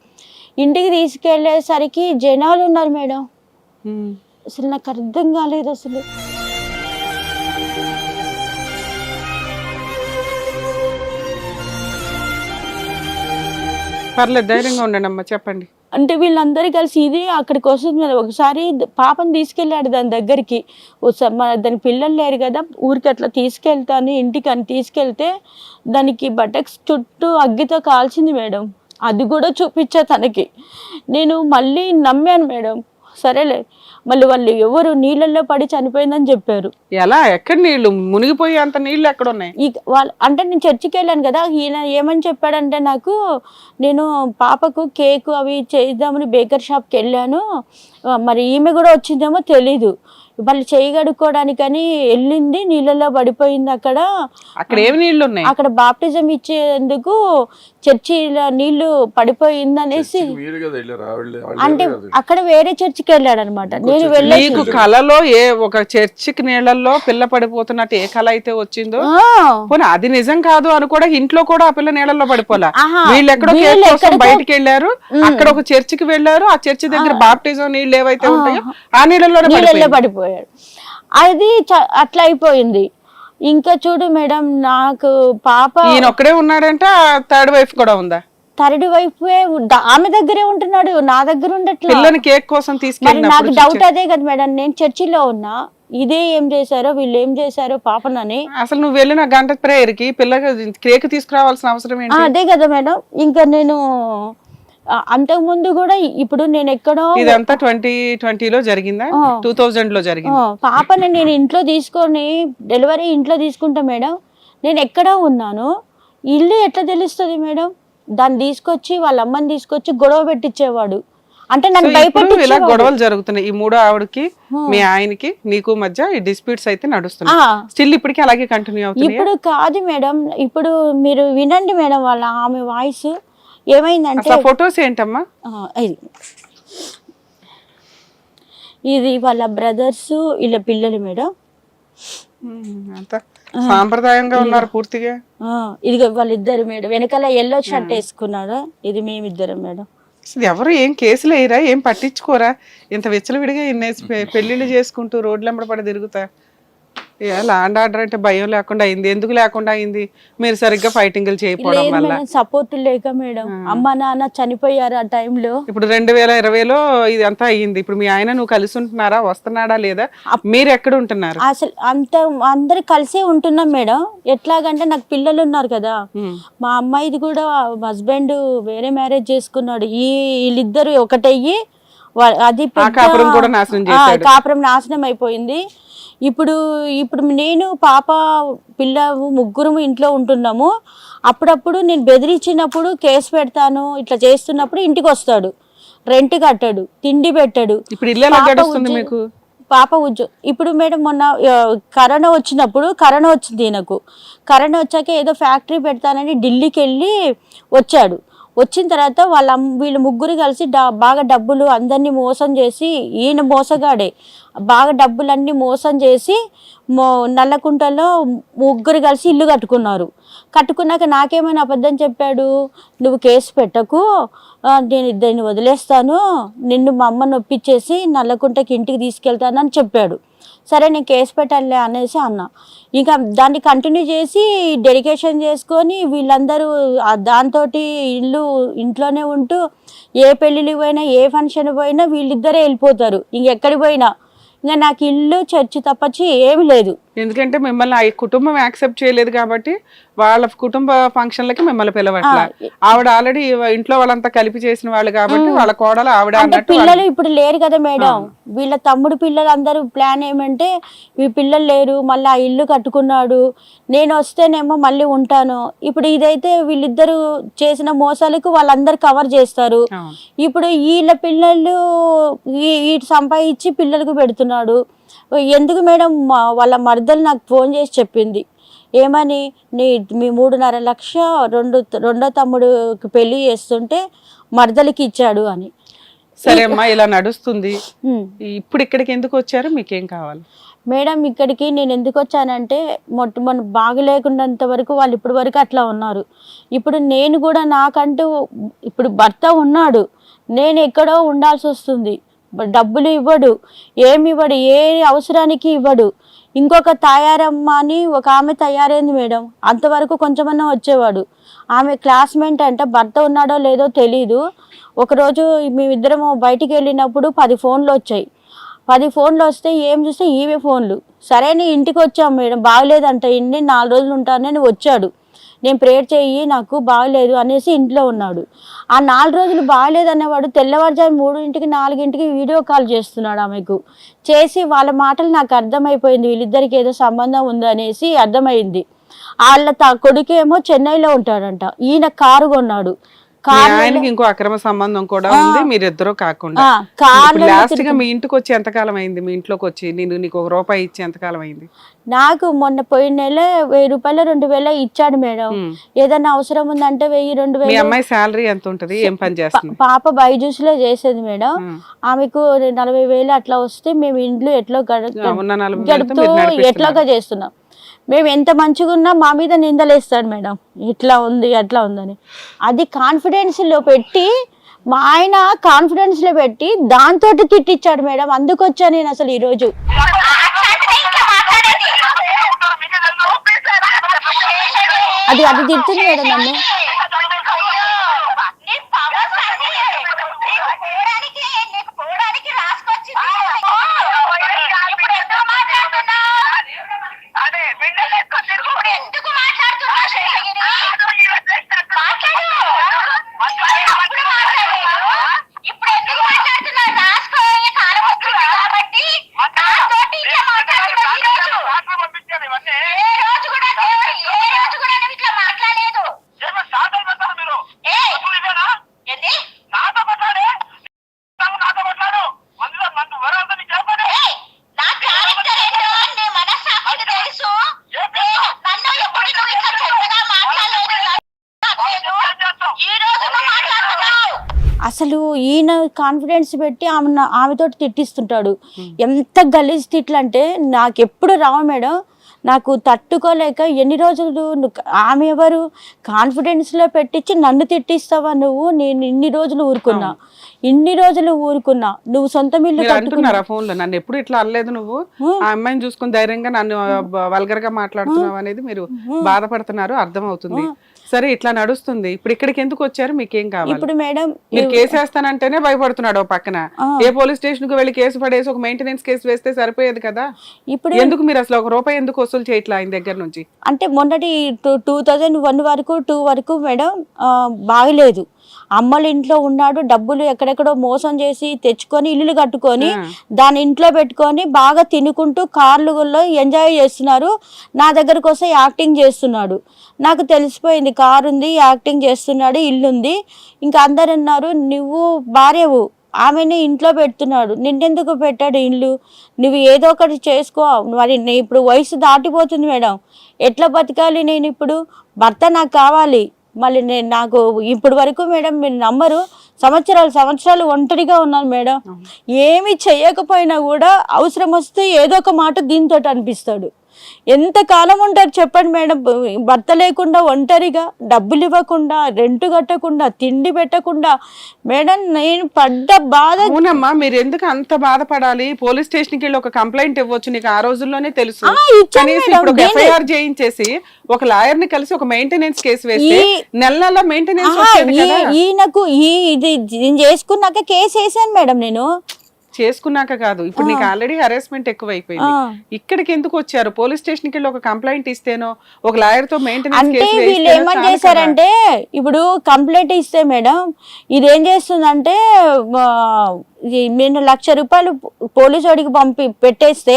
ఇంటికి తీసుకెళ్లేసరికి జనాలు ఉన్నారు మేడం. అసలు నాకు అర్థం కాలేదు అసలు. పర్లేదు, ధైర్యంగా ఉండండి అమ్మా, చెప్పండి. అంటే వీళ్ళందరూ కలిసి ఇది అక్కడికి వస్తుంది. ఒకసారి పాపను తీసుకెళ్ళాడు దాని దగ్గరికి. దాని పిల్లలు లేరు కదా, ఊరికి అట్లా తీసుకెళ్తాను ఇంటికి అని తీసుకెళ్తే దానికి బటక్స్ చుట్టూ అగ్గితో కాల్చింది మేడం. అది కూడా చూపించా తనకి. నేను మళ్ళీ నమ్మాను మేడం. సరేలే, మళ్ళీ వాళ్ళు ఎవరు నీళ్ళల్లో పడి చనిపోయిందని చెప్పారు. ఎలా, ఎక్కడ నీళ్లు మునిగిపోయి అంత నీళ్లు ఎక్కడ ఉన్నాయి? వాళ్ళు అంటే నేను చర్చికి వెళ్ళాను కదా, ఈయన ఏమని చెప్పాడంటే నాకు, నేను పాపకు కేక్ అవి చేద్దామని బేకర్ షాప్కి వెళ్ళాను, మరి ఈమె కూడా వచ్చిందేమో తెలీదు. వాళ్ళు చేయి కడుక్కోవడానికని వెళ్ళింది, నీళ్ళలో పడిపోయింది. అక్కడ ఏమి నీళ్లు ఉన్నాయి? అక్కడ బాప్టిజం ఇచ్చేందుకు చర్చిలో నీళ్లు పడిపోయింది అనేసి, మీరు కదా వెళ్ళారు, అంటే అక్కడ వేరే చర్చికి వెళ్ళాడు అనమాట. నేను నీకు వెళ్ళి కళలో ఒక చర్చికి నీళ్ళల్లో పిల్ల పడిపోతున్నట్టు ఏ కళ అయితే వచ్చిందో, పోనీ అది నిజం కాదు అని కూడా ఇంట్లో కూడా ఆ పిల్ల నీళ్ళల్లో పడిపోలా. వీళ్ళు ఎక్కడో కేసు కోసం బయటికి వెళ్ళారు, అక్కడ ఒక చర్చికి వెళ్ళారు, ఆ చర్చి దగ్గర బాప్టిజం నీళ్ళు ఏవైతే ఉంటాయో ఆ నీళ్ళలో పడిపోయాడు. అది అట్లా అయిపోయింది. ఇంకా చూడు మేడం, నాకు పాప ఈయన ఒక్కడే ఉన్నాడంటే థర్డ్ వైఫ్ కూడా ఉందా? థర్డ్ వైఫ్ ఆమె దగ్గరే ఉంటున్నాడు, నా దగ్గర ఉండట్లేదు. పిల్లని కేక్ కోసం మరి తీసుకెళ్ళి నాకు డౌట్ అదే కదా మేడం, నేను చర్చిలో ఉన్నా, ఇదే ఏం చేశారో వీళ్ళు ఏం చేశారో పాపనని. అసలు నువ్వు వెళ్ళిన గంట ప్రేయర్ కి పిల్లకి కేక్ తీసుకురావాల్సిన అవసరం ఏంటి? అదే కదా మేడం. ఇంకా నేను అంతకు ముందు కూడా ఇప్పుడు నేను ఎక్కడో, ఇదంతా 2020లో జరిగిందా? 2000లో జరిగింది. పాపని నేను ఇంట్లో తీసుకొని డెలివరీ ఇంట్లో తీసుకుంటా మేడం. నేను ఎక్కడో ఉన్నాను, ఇల్లు ఎట్లా తెలుస్తుంది మేడం? దాన్ని తీసుకొచ్చి వాళ్ళ అమ్మని తీసుకొచ్చి గొడవ పెట్టించేవాడు. అంటే నన్ను భయపెట్టి ఇలా గొడవలు జరుగుతున్నాయి. ఈ మూడో ఆవిడకి మీ ఆయనకి నీకు మధ్య ఈ డిస్ప్యూట్స్ అయితే నడుస్తున్నాయి. స్టిల్ ఇప్పటికీ అలాగే కంటిన్యూ అవుతుంది. ఇప్పుడు కాదు మేడం, ఇప్పుడు మీరు వినండి మేడం, వాళ్ళ ఆమె వాయిస్ ఏమైందంటే, ఫొటోస్ ఏంటమ్మా? ఇది వాళ్ళ బ్రదర్స్, వీళ్ళ పిల్లలు మేడం. అంత సాంప్రదాయంగా ఉన్నారు పూర్తిగా. ఇది వాళ్ళిద్దరు మేడం, వెనకాల ఎల్లో షర్ట్ వేసుకున్నారు. ఇది మేమిద్దరం మేడం. అసలు ఎవరు ఏం కేసులు వేయరా, ఏం పట్టించుకోరా? ఇంత విచ్చలవిడిగా పెళ్లిళ్ళు చేసుకుంటూ రోడ్ల వెంబడి పడి తిరుగుతా. ల్యాండ్ ఆర్డర్ అంటే భయం లేకుండా అయింది. ఎందుకు లేకుండా అయింది? మీరు సరిగ్గా ఫైటింగ్లు చేయకపోవడం వల్ల. సపోర్ట్ లేక మేడం, అమ్మ నాన్న చనిపోయారు ఆ టైంలో. ఇప్పుడు 2020లో ఇది అంతా అయ్యింది. ఇప్పుడు మీ ఆయన నువ్వు కలిసి ఉంటున్నారా, వస్తున్నాడా లేదా? మీరు ఎక్కడ ఉంటున్నారు? అసలు అందరు కలిసే ఉంటున్నాం మేడం. ఎట్లాగంటే నాకు పిల్లలు ఉన్నారు కదా, మా అమ్మాయిది కూడా హస్బెండ్ వేరే మ్యారేజ్ చేసుకున్నాడు. వీళ్ళిద్దరు ఒకటయ్యి అది కాపురం నాశనం అయిపోయింది. ఇప్పుడు నేను పాప పిల్ల ముగ్గురు ఇంట్లో ఉంటున్నాము. అప్పుడప్పుడు నేను బెదిరించినప్పుడు కేసు పెడతాను ఇట్లా చేస్తున్నప్పుడు ఇంటికి వస్తాడు, రెంట్ కట్టాడు, తిండి పెట్టాడు. పాప ఇప్పుడు మేడం మొన్న కరోనా వచ్చినప్పుడు, కరోనా వచ్చింది నాకు. కరోనా వచ్చాక ఏదో ఫ్యాక్టరీ పెడతానని ఢిల్లీకి వెళ్ళి వచ్చాడు. వచ్చిన తర్వాత వీళ్ళు ముగ్గురు కలిసి బాగా డబ్బులు అందరినీ మోసం చేసి, ఈయన మోసగాడే, బాగా డబ్బులన్నీ మోసం చేసి నల్లకుంటలో ముగ్గురు కలిసి ఇల్లు కట్టుకున్నాక నాకేమైనా అబద్ధం చెప్పాడు, నువ్వు కేసు పెట్టకు, నేను ఇద్దరిని వదిలేస్తాను, నిన్ను మా అమ్మని ఒప్పించేసి నల్లకుంటకి ఇంటికి తీసుకెళ్తానని చెప్పాడు. సరే నేను కేసు పెట్టాలి అనేసి అన్నా. ఇంకా దాన్ని కంటిన్యూ చేసి డెడికేషన్ చేసుకొని వీళ్ళందరూ దాంతో ఇంట్లోనే ఉంటూ ఏ పెళ్ళిళ్ళకి పోయినా ఏ ఫంక్షన్ పోయినా వీళ్ళిద్దరే వెళ్ళిపోతారు. ఇంకెక్కడికి పోయినా ఇంకా నాకు ఇల్లు చర్చి తప్పచ్చి ఏమి లేదు. ఎందుకంటే మిమ్మల్ని ఆ కుటుంబం యాక్సెప్ట్ చేయలేదు కాబట్టి వాళ్ళ కుటుంబ ఫంక్షన్లకి మిమ్మల్ని పిలవట్లా. ఆవిడ ఆల్రెడీ ఇంట్లో వాళ్ళంతా కలిపి చేసిన వాళ్ళు కాబట్టి వాళ్ళ కోడలు ఆవిడ. పిల్లలు ఇప్పుడు లేరు కదా మేడం, వీళ్ళ తమ్ముడు పిల్లలు అందరూ ప్లాన్ ఏమంటే ఈ పిల్లలు లేరు, మళ్ళీ ఆ ఇల్లు కట్టుకున్నాడు, నేను వస్తేనేమో మళ్ళీ ఉంటాను. ఇప్పుడు ఇదైతే వీళ్ళిద్దరు చేసిన మోసాలకు వాళ్ళందరూ కవర్ చేస్తారు. ఇప్పుడు వీళ్ళ పిల్లలు వీటి సంపాదించి పిల్లలకు పెడుతున్నాడు. ఎందుకు మేడం? వాళ్ళ మరదలు నాకు ఫోన్ చేసి చెప్పింది, ఏమని, మీ 3.5 లక్షలు రెండో తమ్ముడుకి పెళ్లి చేస్తుంటే మరదలికి ఇచ్చాడు అని. సరే అమ్మా, ఇలా నడుస్తుంది. ఇప్పుడు ఇక్కడికి ఎందుకు వచ్చారు, మీకేం కావాలి మేడం? ఇక్కడికి నేను ఎందుకు వచ్చానంటే మొన్న బాగలేకున్నంత వరకు వాళ్ళు ఇప్పటి వరకు అట్లా ఉన్నారు. ఇప్పుడు నేను కూడా నాకంటూ ఇప్పుడు భర్త ఉన్నాడు, నేను ఎక్కడో ఉండాల్సి వస్తుంది. డబ్బులు ఇవ్వడు, ఏమి ఇవ్వడు, ఏ అవసరానికి ఇవ్వడు. ఇంకొక తయారమ్మ అని ఒక ఆమె తయారైంది మేడం, అంతవరకు కొంచెమన్నా వచ్చేవాడు. ఆమె క్లాస్మేట్ అంట, భర్త ఉన్నాడో లేదో తెలీదు. ఒకరోజు మేమిద్దరము బయటికి వెళ్ళినప్పుడు 10 ఫోన్లు వచ్చాయి. 10 ఫోన్లు వస్తే ఏం చూస్తే ఈమె ఫోన్లు. సరే నీ ఇంటికి వచ్చాం మేడం, బాగలేదంట, 4 రోజులు ఉంటానని వచ్చాడు. నేను ప్రేయర్ చెయ్యి, నాకు బాగలేదు అనేసి ఇంట్లో ఉన్నాడు. ఆ 4 రోజులు బాగలేదు అనేవాడు తెల్లవారుజాము 3 4 వీడియో కాల్ చేస్తున్నాడు ఆమెకు. చేసి వాళ్ళ మాటలు నాకు అర్థమైపోయింది, వీళ్ళిద్దరికి ఏదో సంబంధం ఉందనేసి అర్థమైంది. వాళ్ళ కొడుకేమో చెన్నైలో ఉంటాడంట, ఈయన కారు కొన్నాడు. ఆయనకి ఇంకో అక్రమ సంబంధం కూడా ఉంది, మీరిద్దరూ కాకుండా. లాస్ట్ గా మీ ఇంటికి వచ్చి ఎంతకాలం అయింది? మీ ఇంట్లోకి వచ్చి నీకు ₹1 ఇచ్చి ఎంతకాలం అయింది? నాకు మొన్న పోయిన నెల 1000 రూపాయలు 2000 ఇచ్చాడు మేడం. ఏదైనా అవసరం ఉందంటే 1000 2000. మీ అమ్మాయి శాలరీ ఎంత ఉంటది? ఏం పని చేస్తుంది? పాప బైజూస్ లో చేసేది మేడం. ఆమెకు 40,000 అట్లా వస్తే మేము ఇంట్లో ఎట్లా గడుపుతూ ఎట్లాగా చేస్తున్నాం. మేము ఎంత మంచిగా ఉన్నా మా మీద నిందలేస్తాడు మేడం, ఇట్లా ఉంది అట్లా ఉందని. అది కాన్ఫిడెన్స్ లో పెట్టి మా ఆయన కాన్ఫిడెన్స్ లో పెట్టి దాంతో తిట్టించాడు మేడం. అందుకొచ్చా నేను అసలు ఈరోజు. అది తిడుతుంది మేడం నన్ను. అసలు ఈయన కాన్ఫిడెన్స్ పెట్టి ఆమెతో తిట్టిస్తుంటాడు. ఎంత గలీజ్ తిట్లు అంటే నాకు ఎప్పుడు రావు మేడం. నాకు తట్టుకోలేక ఎన్ని రోజులు ఆమె ఎవరు కాన్ఫిడెన్స్ లో పెట్టించి నన్ను తిట్టిస్తావా నువ్వు? నేను ఇన్ని రోజులు ఊరుకున్నా. నువ్వు సొంత ఇల్లు అంటున్నారా ఫోన్ లో? నన్ను ఎప్పుడు ఇట్లా అనలేదు నువ్వు. ఆ అమ్మాయిని చూసుకుని ధైర్యంగా నన్ను వల్గర్ గా మాట్లాడుతున్నావు అనేది మీరు బాధపడుతున్నారు, అర్థం అవుతుంది. సరే ఇట్లా నడుస్తుంది. ఇప్పుడు ఇక్కడికి ఎందుకు వచ్చారు? మీకేం కావాలి? ఇప్పుడు మేడం మీరు కేసు వేస్తానంటేనే భయపడుతున్నాడు ఓ పక్కన. ఏ పోలీస్ స్టేషన్ కు వెళ్ళి కేసు పడేసి ఒక మెయింటెనెన్స్ కేసు వేస్తే సరిపోయేది కదా. ఇప్పుడు ఎందుకు మీరు అసలు ₹1 ఎందుకు వసూలు చేయట్లా ఆయన దగ్గర నుంచి? అంటే మొన్నటి 2001 వరకు 2 వరకు మేడం బాగలేదు. అమ్మల ఇంట్లో ఉన్నాడు, డబ్బులు ఎక్కడెక్కడో మోసం చేసి తెచ్చుకొని ఇల్లు కట్టుకొని దాని ఇంట్లో పెట్టుకొని బాగా తినుకుంటూ కార్లలో ఎంజాయ్ చేస్తున్నారు. నా దగ్గరకు వస్తే యాక్టింగ్ చేస్తున్నాడు. నాకు తెలిసిపోయింది, కారు ఉంది, యాక్టింగ్ చేస్తున్నాడు, ఇల్లుంది. ఇంకా అందరు అన్నారు నువ్వు భార్యవు, ఆమెని ఇంట్లో పెడుతున్నాడు, నిన్నెందుకు పెట్టాడు ఇల్లు, నువ్వు ఏదో ఒకటి చేసుకో. మరి ఇప్పుడు వయసు దాటిపోతుంది మేడం, ఎట్లా బతకాలి నేను? ఇప్పుడు భర్త నాకు కావాలి. మళ్ళీ నాకు ఇప్పటి వరకు మేడం మీరు నమ్మరు, సంవత్సరాలు ఒంటరిగా ఉన్నాను మేడం. ఏమి చెయ్యకపోయినా కూడా అవసరం వస్తే ఏదో ఒక మాట దీంతో అనిపిస్తాడు. ఎంత కాలం ఉంటారు చెప్పండి మేడం? భర్త లేకుండా ఒంటరిగా, డబ్బులు ఇవ్వకుండా, రెంట్ కట్టకుండా, తిండి పెట్టకుండా మేడం నేను పడ్డ బాధ. అవునమ్మా, మీరు ఎందుకు అంత బాధపడాలి? పోలీస్ స్టేషన్ కి వెళ్ళి ఒక కంప్లైంట్ ఇవ్వచ్చు, నీకు ఆ రోజుల్లోనే తెలుసు. ఎఫ్ఐఆర్ చేయించేసి ఒక లాయర్ ని కలిసి ఒక మెయింటెనెన్స్ కేసు వేసి నెల మెయింటెనెన్స్ ఈయనకు ఇది చేసుకున్నాక కేసు వేసాను మేడం. నేను చేసుకున్నాక కాదు, ఇప్పుడు నీకు ఆల్రెడీ హరాస్మెంట్ ఎక్కువైపోయింది. ఇక్కడికి ఎందుకు వచ్చారు? పోలీస్ స్టేషన్ కి వెళ్ళి ఒక కంప్లైంట్ ఇస్తేనో ఒక లాయర్ తో మెయింటెనెన్స్ అంటే వీళ్ళు ఏమని చేశారంటే, ఇప్పుడు కంప్లైంట్ ఇస్తే మేడం ఇదేం చేస్తుందంటే నేను ₹1,00,000 పోలీసు వాడికి పెట్టేస్తే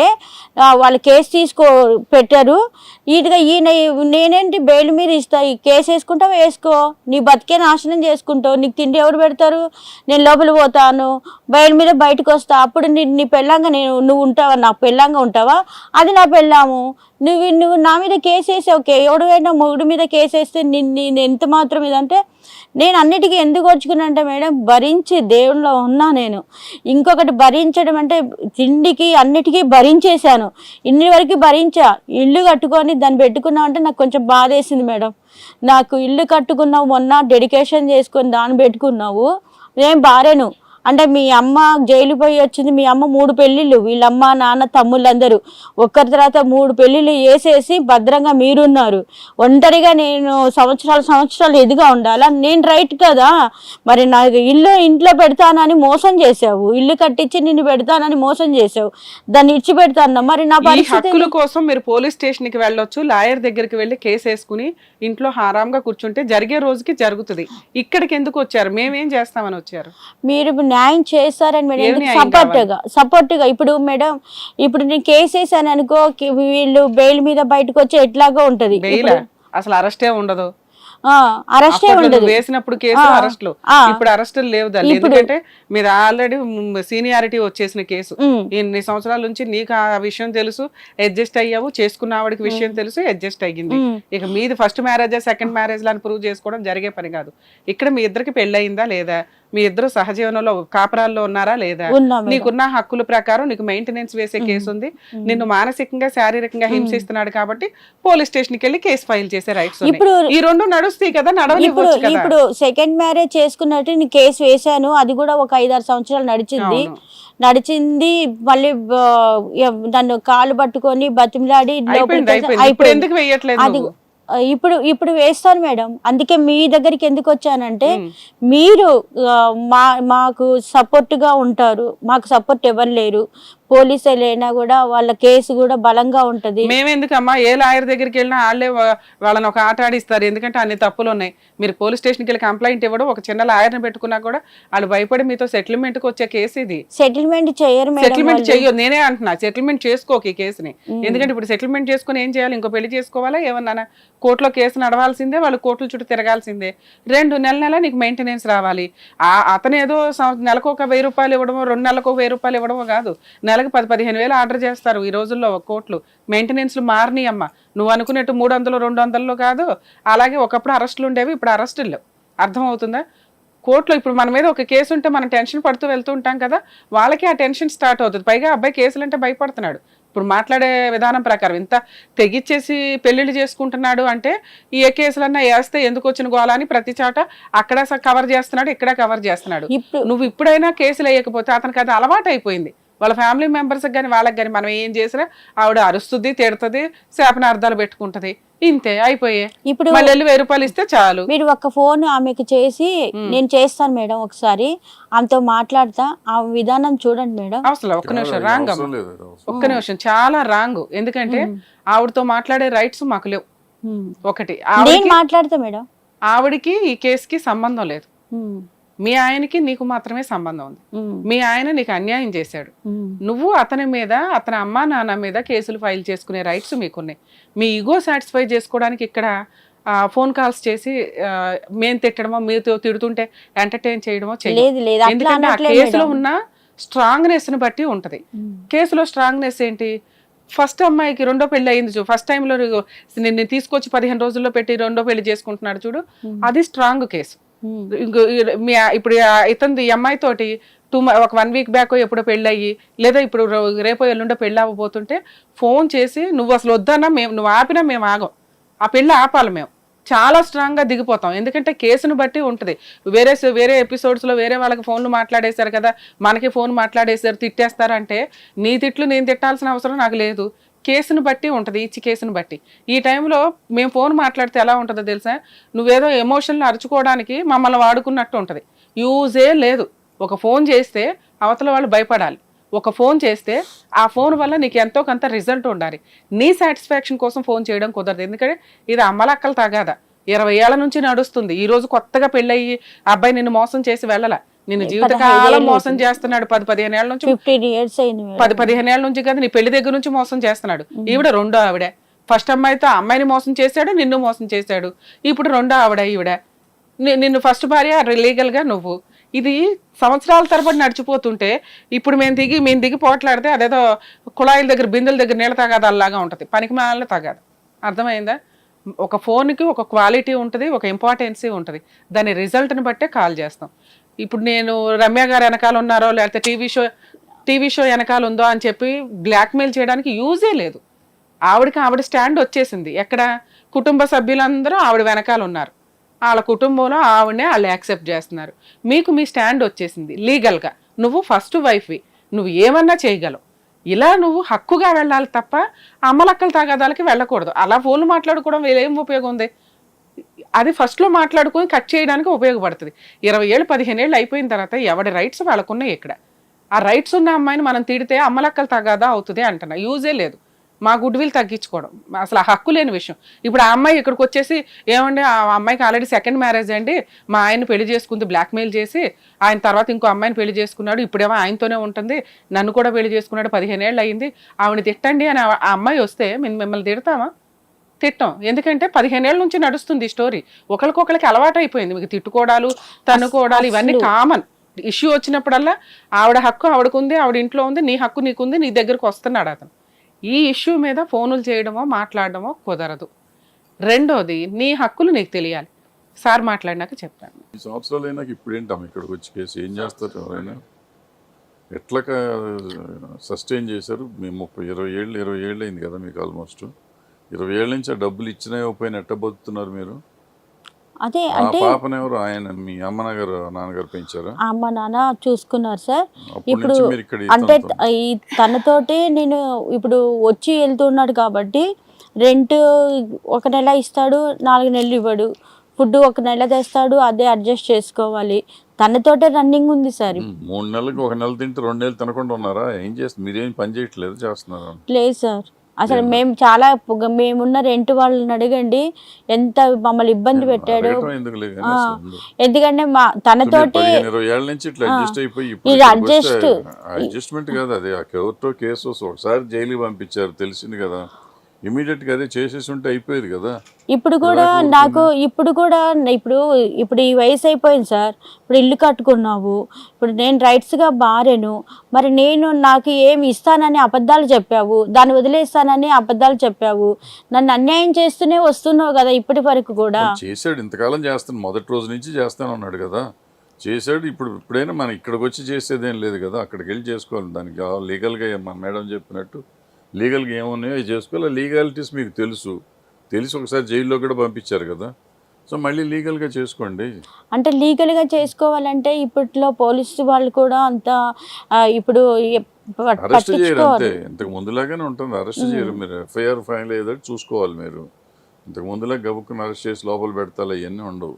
వాళ్ళు కేసు పెట్టారు. ఈయన నేనేంటి బెయిల్ మీద ఇస్తా, ఈ కేసు వేసుకుంటావు వేసుకో, నీ బతికే నాశనం చేసుకుంటావు, నీకు తిండి ఎవరు పెడతారు, నేను లోపల పోతాను, బెయిల్ మీద బయటకు వస్తా, అప్పుడు నీ పెళ్ళంగా నువ్వు ఉంటావా, నాకు పెళ్ళంగా ఉంటావా? అది నా పెళ్ళాము. నువ్వు నా మీద కేసు వేసావు, ఎవడైనా మొగుడు మీద కేసు వేస్తే నేను ఎంత మాత్రం ఇదంటే నేను అన్నిటికీ ఎందుకు వచ్చుకున్నానంటే మేడం భరించి దేవుళ్ళో ఉన్నా. నేను ఇంకొకటి భరించడం అంటే తిండికి అన్నిటికీ భరించేశాను, ఇన్ని వరకు భరించా. ఇల్లు కట్టుకొని దాన్ని పెట్టుకున్నావు అంటే నాకు కొంచెం బాధ వేసింది మేడం. నాకు ఇల్లు కట్టుకున్నావు, మొన్న డెడికేషన్ చేసుకొని దాన్ని పెట్టుకున్నావు, నేను భార్యను అంటే మీ అమ్మ జైలు పోయి వచ్చింది, మీ అమ్మ 3 పెళ్ళిళ్ళు, వీళ్ళమ్మ నాన్న తమ్ముళ్ళందరూ ఒక్కరి తర్వాత 3 పెళ్ళిళ్ళు వేసేసి భద్రంగా మీరున్నారు. ఒంటరిగా నేను సంవత్సరాలు ఎదుగా ఉండాలా? నేను రైట్ కదా. మరి నాకు ఇంట్లో పెడతానని మోసం చేసావు, ఇల్లు కట్టించి నిన్ను పెడతానని మోసం చేసావు, దాన్ని ఇచ్చి పెడతాను. మరి నా హక్కుల కోసం మీరు పోలీస్ స్టేషన్ కి వెళ్ళొచ్చు, లాయర్ దగ్గరికి వెళ్ళి కేసు వేసుకుని ఇంట్లో హారాంగా కూర్చుంటే జరిగే రోజుకి జరుగుతుంది. ఇక్కడికి ఎందుకు వచ్చారు? మేమేం చేస్తామని వచ్చారు? మీరు న్యాయం చేస్తారని మేడం సపోర్ట్గా. ఇప్పుడు మేడం ఇప్పుడు నేను కేసు వేసాను అనుకో, వీళ్ళు బెయిల్ మీద బయటకు వచ్చి ఎట్లాగో ఉంటది. అసలు అరెస్టే ఉండదు. అరెస్టే అప్పట్లో ఉండదు. నువ్వు వేసినప్పుడు కేసులు అరెస్టులు, ఇప్పుడు అరెస్టులు లేవు దాన్ని. ఎందుకంటే మీరు ఆల్రెడీ సీనియారిటీ వచ్చేసిన కేసు, ఇన్ని సంవత్సరాల నుంచి నీకు ఆ విషయం తెలుసు, అడ్జస్ట్ అయ్యావు, చేసుకున్న ఆవిడకి విషయం తెలుసు, అడ్జస్ట్ అయ్యింది. ఇక మీది ఫస్ట్ మ్యారేజ్ సెకండ్ మ్యారేజ్ అని ప్రూవ్ చేసుకోవడం జరిగే పని కాదు. ఇక్కడ మీ ఇద్దరికి పెళ్ళయిందా లేదా, మీ ఇద్దరు సహజీవనంలో కాపురాల్లో ఉన్నారా లేదా, నీకున్న హక్కుల ప్రకారం నీకు మెయింటెనెన్స్ వేసే కేసు ఉంది, నిన్ను మానసికంగా శారీరకంగా హింసిస్తున్నాడు కాబట్టి పోలీస్ స్టేషన్ కి వెళ్ళి కేసు ఫైల్ చేసే రైట్స్ ఉన్నాయి. ఈ రెండు నడుస్తాయి కదా, నడవనివ్వచ్చు కదా. ఇప్పుడు సెకండ్ మ్యారేజ్ చేసుకున్నట్టు నేను కేసు వేసాను, అది కూడా ఒక 5-6 సంవత్సరాలు నడిచింది. మళ్ళీ నన్ను కాలు పట్టుకొని బతిమలాడి ఇప్పుడు ఎందుకు వేయట్లేదు? అది ఇప్పుడు వేస్తాను మేడం. అందుకే మీ దగ్గరికి ఎందుకు వచ్చానంటే మీరు మాకు సపోర్ట్ గా ఉంటారు, మాకు సపోర్ట్ ఎవరు లేరు, పోలీసులు అయినా కూడా వాళ్ళ కేసు కూడా బలంగా ఉంటది. మేమెందుకమ్మా, ఏ లాయర్ దగ్గరికి వెళ్ళినా వాళ్ళే వాళ్ళని ఒక ఆట ఆడిస్తారు, ఎందుకంటే అన్ని తప్పులు ఉన్నాయి. మీరు పోలీస్ స్టేషన్కి వెళ్ళి కంప్లైంట్ ఇవ్వడం, ఒక చిన్న లాయర్ని పెట్టుకున్నా కూడా వాళ్ళు భయపడి మీతో సెటిల్మెంట్ కి వచ్చే కేసు ఇది. సెటిల్మెంట్ చేయరు, సెటిల్మెంట్ చెయ్యొద్దు. నేనే అంటున్నా, సెటిల్మెంట్ చేసుకోక ఈ కేసుని. ఎందుకంటే ఇప్పుడు సెటిల్మెంట్ చేసుకుని ఏం చేయాలి, ఇంకో పెళ్లి చేసుకోవాలా ఏమన్నా, కోర్టులో కేసు నడవాల్సిందే, వాళ్ళు కోర్టుల చుట్టూ తిరగాల్సిందే. 2 నెలల నీకు మెయింటెనెన్స్ రావాలి. అతను ఏదో నెలకు ఒక 1000 రూపాయలు ఇవ్వడమో, 2 నెలలకు 1000 రూపాయలు ఇవ్వడమో కాదు, నెలకు 10-15 వేలు ఆర్డర్ చేస్తారు ఈ రోజుల్లో కోర్టులు. మెయింటెనెన్స్లు మారినాయి అమ్మ, నువ్వు అనుకున్నట్టు 300-200 కాదు. అలాగే ఒకప్పుడు అరెస్టులు ఉండేవి, ఇప్పుడు అరెస్టులు లేవు. అర్థం అవుతుందా? కోర్టులో ఇప్పుడు మన మీద ఒక కేసు ఉంటే మనం టెన్షన్ పడుతూ వెళ్తూ ఉంటాం కదా, వాళ్ళకి ఆ టెన్షన్ స్టార్ట్ అవుతుంది. పైగా అబ్బాయి కేసులు అంటే భయపడుతున్నాడు. ఇప్పుడు మాట్లాడే విధానం ప్రకారం ఇంత తెగిచ్చేసి పెళ్లిళ్ళు చేసుకుంటున్నాడు అంటే ఏ కేసులన్నా వేస్తే ఎందుకు వచ్చిన గోళ అని ప్రతి చాట అక్కడ కవర్ చేస్తున్నాడు, ఇక్కడ కవర్ చేస్తున్నాడు. నువ్వు ఇప్పుడైనా కేసులు వేయకపోతే అతనికి అది అలవాటు అయిపోయింది. వాళ్ళ ఫ్యామిలీ మెంబర్స్ కానీ వాళ్ళకి కానీ మనం ఏం చేసినా ఆవిడ అరుస్తుంది, తిడుతుంది, శాపనార్థాలు పెట్టుకుంటది, ఇంతే అయిపోయే. ఇప్పుడు మళ్ళీ 1000 రూపాయలు ఇస్తే చాలు. మీరు ఒక ఫోన్ ఆమెకు చేసి, నేను చేస్తాను మేడం ఒకసారి ఆమెతో మాట్లాడతా, ఆ విధానం చూడండి మేడం. అసలు ఒక్క నిమిషం రాంగ్ అమ్మ, ఒక్క నిమిషం, చాలా రాంగ్. ఎందుకంటే ఆవిడతో మాట్లాడే రైట్స్ మాకు లేవు. ఒకటి మాట్లాడతా మేడం, ఆవిడికి ఈ కేసుకి సంబంధం లేదు. మీ ఆయనకి నీకు మాత్రమే సంబంధం ఉంది. మీ ఆయన నీకు అన్యాయం చేశాడు, నువ్వు అతని మీద, అతని అమ్మా నాన్న మీద కేసులు ఫైల్ చేసుకునే రైట్స్ మీకున్నాయి. మీ ఈగో సాటిస్ఫై చేసుకోవడానికి ఇక్కడ ఫోన్ కాల్స్ చేసి మేము తిట్టడమో, మీతో తిడుతుంటే ఎంటర్టైన్ చేయడమో చేయలేదు. ఎందుకంటే ఆ కేసులో ఉన్న స్ట్రాంగ్నెస్ ని బట్టి ఉంటది. కేసులో స్ట్రాంగ్నెస్ ఏంటి, ఫస్ట్ అమ్మాయికి 2వ పెళ్లి అయింది చూడు, ఫస్ట్ టైంలో నిన్ను తీసుకొచ్చి 15 రోజుల్లో పెట్టి 2వ పెళ్లి చేసుకుంటున్నాడు చూడు, అది స్ట్రాంగ్ కేసు. ఇప్పుడు ఇతను ఈ అమ్మాయి తోటి ఒక 1 వీక్ బ్యాక్ ఎప్పుడో పెళ్ళి అయ్యి, లేదా ఇప్పుడు రేపో ఎల్లుండో పెళ్ళి అవ్వబోతుంటే ఫోన్ చేసి నువ్వు అసలు వద్దన్నా నువ్వు ఆపినా మేము ఆగం, ఆ పెళ్ళి ఆపాలి, మేము చాలా స్ట్రాంగ్ గా దిగిపోతాం. ఎందుకంటే కేసును బట్టి ఉంటది. వేరే ఎపిసోడ్స్ లో వేరే వాళ్ళకి ఫోన్లు మాట్లాడేశారు కదా, మనకి ఫోన్ మాట్లాడేశారు, తిట్టేస్తారంటే నీ తిట్లు నేను తిట్టాల్సిన అవసరం నాకు లేదు. కేసును బట్టి ఉంటుంది, ఇచ్చి కేసును బట్టి. ఈ టైంలో మేము ఫోన్ మాట్లాడితే ఎలా ఉంటుందో తెలుసా, నువ్వేదో ఎమోషన్లు అరుచుకోవడానికి మమ్మల్ని వాడుకున్నట్టు ఉంటుంది. యూజే లేదు. ఒక ఫోన్ చేస్తే అవతల వాళ్ళు భయపడాలి, ఒక ఫోన్ చేస్తే ఆ ఫోన్ వల్ల నీకు ఎంతో కొంత రిజల్ట్ ఉండాలి. నీ సాటిస్ఫాక్షన్ కోసం ఫోన్ చేయడం కుదరదు. ఎందుకంటే ఇది అమ్మలక్కలు తగాదా, 20 ఏళ్ల నుంచి నడుస్తుంది. ఈ రోజు కొత్తగా పెళ్ళయ్యి అబ్బాయి నిన్ను మోసం చేసి వెళ్ళాల, నిన్ను జీవితకాలం మోసం చేస్తున్నాడు. 10-15 ఏళ్ల నుంచి, 10-15 ఏళ్ల నుంచి కదా, నీ పెళ్లి దగ్గర నుంచి మోసం చేస్తున్నాడు. ఈవిడ 2వ ఆవిడ. ఫస్ట్ అమ్మాయితో అమ్మాయిని మోసం చేశాడు, నిన్ను మోసం చేశాడు. ఇప్పుడు 2వ ఆవిడ ఈవిడ. నిన్ను ఫస్ట్ భార్య, లీగల్ గా నువ్వు. ఇది సంవత్సరాల తరబడి నడిచిపోతుంటే ఇప్పుడు మేము దిగి పోట్లాడితే అదేదో కుళాయిల దగ్గర, బిందెల దగ్గర నీళ్ళ తగాదాల్లాగా ఉంటుంది, పనికి మాల తగాదు. అర్థమైందా? ఒక ఫోన్కి ఒక క్వాలిటీ ఉంటుంది, ఒక ఇంపార్టెన్సీ ఉంటుంది. దాని రిజల్ట్ని బట్టే కాల్ చేస్తాం. ఇప్పుడు నేను రమ్య గారు వెనకాల ఉన్నారో, లేకపోతే టీవీ షో వెనకాల ఉందో అని చెప్పి బ్లాక్మెయిల్ చేయడానికి యూజే లేదు. ఆవిడ స్టాండ్ వచ్చేసింది. ఎక్కడ కుటుంబ సభ్యులందరూ ఆవిడ వెనకాల ఉన్నారు, వాళ్ళ కుటుంబంలో ఆవిడనే వాళ్ళు యాక్సెప్ట్ చేస్తున్నారు. మీకు మీ స్టాండ్ వచ్చేసింది లీగల్గా. నువ్వు ఫస్ట్ వైఫ్వి, నువ్వు ఏమన్నా చేయగలవు. ఇలా నువ్వు హక్కుగా వెళ్ళాలి తప్ప అమ్మలక్కల తగాదాలకి వెళ్ళకూడదు. అలా ఫోన్లు మాట్లాడుకోవడం ఏం ఉపయోగం ఉంది? అది ఫస్ట్లో మాట్లాడుకొని కట్ చేయడానికి ఉపయోగపడుతుంది. 20 ఏళ్ళు 15 ఏళ్ళు అయిపోయిన తర్వాత ఎవరి రైట్స్ వాళ్ళకున్నాయి. ఇక్కడ ఆ రైట్స్ ఉన్న అమ్మాయిని మనం తిడితే అమ్మలక్కలు తగాదా అవుతుంది అంటున్నా. యూజే లేదు. మా గుడ్ విల్ తగ్గించుకోవడం అసలు ఆ హక్కు లేని విషయం. ఇప్పుడు ఆ అమ్మాయి ఇక్కడికి వచ్చేసి ఏమండి, ఆ అమ్మాయికి ఆల్రెడీ సెకండ్ మ్యారేజ్ అండి, మా ఆయన్ని పెళ్లి చేసుకుంది బ్లాక్మెయిల్ చేసి, ఆయన తర్వాత ఇంకో అమ్మాయిని పెళ్లి చేసుకున్నాడు, ఇప్పుడేమో ఆయనతోనే ఉంటుంది, నన్ను కూడా పెళ్లి చేసుకున్నాడు, 15 ఏళ్ళు అయ్యింది, ఆవిడ తిట్టండి అని ఆ అమ్మాయి వస్తే మిమ్మల్ని తిడతామా? తిట్టం. ఎందుకంటే 15 ఏళ్ళ నుంచి నడుస్తుంది ఈ స్టోరీ. ఒకరికొకరికి అలవాటు అయిపోయింది. మీకు తిట్టుకోవడాలు, తన్నుకోవడాలు ఇవన్నీ కామన్. ఇష్యూ వచ్చినప్పుడల్లా ఆవిడ హక్కు ఆవిడకుంది, ఆవిడ ఇంట్లో ఉంది, నీ హక్కు నీకుంది, నీ దగ్గరకు వస్తున్నాడు అతను. ఈ ఇష్యూ మీద ఫోనులు చేయడమో మాట్లాడడమో కుదరదు. రెండోది, నీ హక్కులు నీకు తెలియాలి. సార్ మాట్లాడినాక చెప్తాను. ఈ సంవత్సరాలు అయినాక ఇప్పుడు ఏంటమ్మా ఇక్కడికి వచ్చి కేసు ఏం చేస్తారు? ఎవరైనా ఎట్లా సస్టైన్ చేశారు? మేము 20 ఏళ్ళు అయింది కదా మీకు, ఆల్మోస్ట్ 20 ఏళ్ళ నుంచి ఆ డబ్బులు ఇచ్చినా ఇవ్వకపోయినా ఎట్ట బతుకుతున్నారు మీరు? అదే ఆ అంటే పాపను ఎవరు? ఆయన మీ నాన్నగారు పెంచారా? అమ్మ నాన్న చూసుకున్నారు సార్. అప్పటి ఇప్పుడు నుంచి మీరు ఇక్కడ అంటే ఈ తనతోటి నేను ఇప్పుడు వచ్చి వెళ్తున్నాడు కాబట్టి రెంట్ ఒక నెల ఇస్తాడు, 4 నెలలు ఇవ్వడు. ఫుడ్ ఒక నెల తెస్తాడు, అదే అడ్జస్ట్ చేసుకోవాలి. తనతోటే రన్నింగ్ ఉంది సార్. 3 నెలలకు 1 నెల తింటే 2 నెలలు తినకుండా ఉన్నారా? ఏం చేస్తారు? మీరేం పని చేయట్లేదు, చేస్తున్నారా? లేదు సార్, అసలు మేము చాలా మేమున్న రెంట్ వాళ్ళని అడగండి ఎంత మమ్మల్ని ఇబ్బంది పెట్టాడు. ఎందుకంటే తనతోటి 20 ఏళ్ళ నుంచి ఇట్లా అడ్జస్ట్ అయిపోయి అడ్జస్ట్మెంట్ కాదు అది, ఆ కోర్టు కేసు ఒకసారి జైలుకి పంపించారు తెలిసింది కదా, ఇమీడియట్ గా అదే చేసేసి ఉంటే అయిపోయేది కదా. ఇప్పుడు కూడా నాకు ఇప్పుడు ఈ వయసు అయిపోయింది సార్. ఇప్పుడు ఇల్లు కట్టుకున్నావు, ఇప్పుడు నేను రైట్స్గా భార్యను, మరి నాకు ఏమి ఇస్తానని అబద్ధాలు చెప్పావు, దాన్ని వదిలేస్తానని అబద్ధాలు చెప్పావు, నన్ను అన్యాయం చేస్తూనే వస్తున్నావు కదా ఇప్పటి వరకు కూడా. చేశాడు, ఇంతకాలం చేస్తాను, మొదటి రోజు నుంచి చేస్తాను అన్నాడు కదా, చేశాడు. ఇప్పుడైనా మనం ఇక్కడికి వచ్చి చేసేదేం లేదు కదా, అక్కడికి వెళ్ళి చేసుకోవాలి. దానికి లీగల్గా మన మేడం చెప్పినట్టు లీగల్గా ఏమున్నాయో అవి చేసుకోవాలి. లీగాలిటీస్ మీకు తెలిసి ఒకసారి జైల్లో కూడా పంపించారు కదా, సో మళ్ళీ లీగల్గా చేసుకోండి. అంటే లీగల్గా చేసుకోవాలంటే ఇప్పట్లో పోలీసు వాళ్ళు కూడా అంత ఇప్పుడు అరెస్ట్ చేయరు అంతే, ఇంతకు ముందులాగానే ఉంటుంది. అరెస్ట్ చేయరు, మీరు ఎఫ్ఐఆర్ ఫైల్ ఏదో చూసుకోవాలి. మీరు ఇంతకు ముందులా గబుక్కుని అరెస్ట్ చేసి లోపల పెడతారు, అవన్నీ ఉండవు.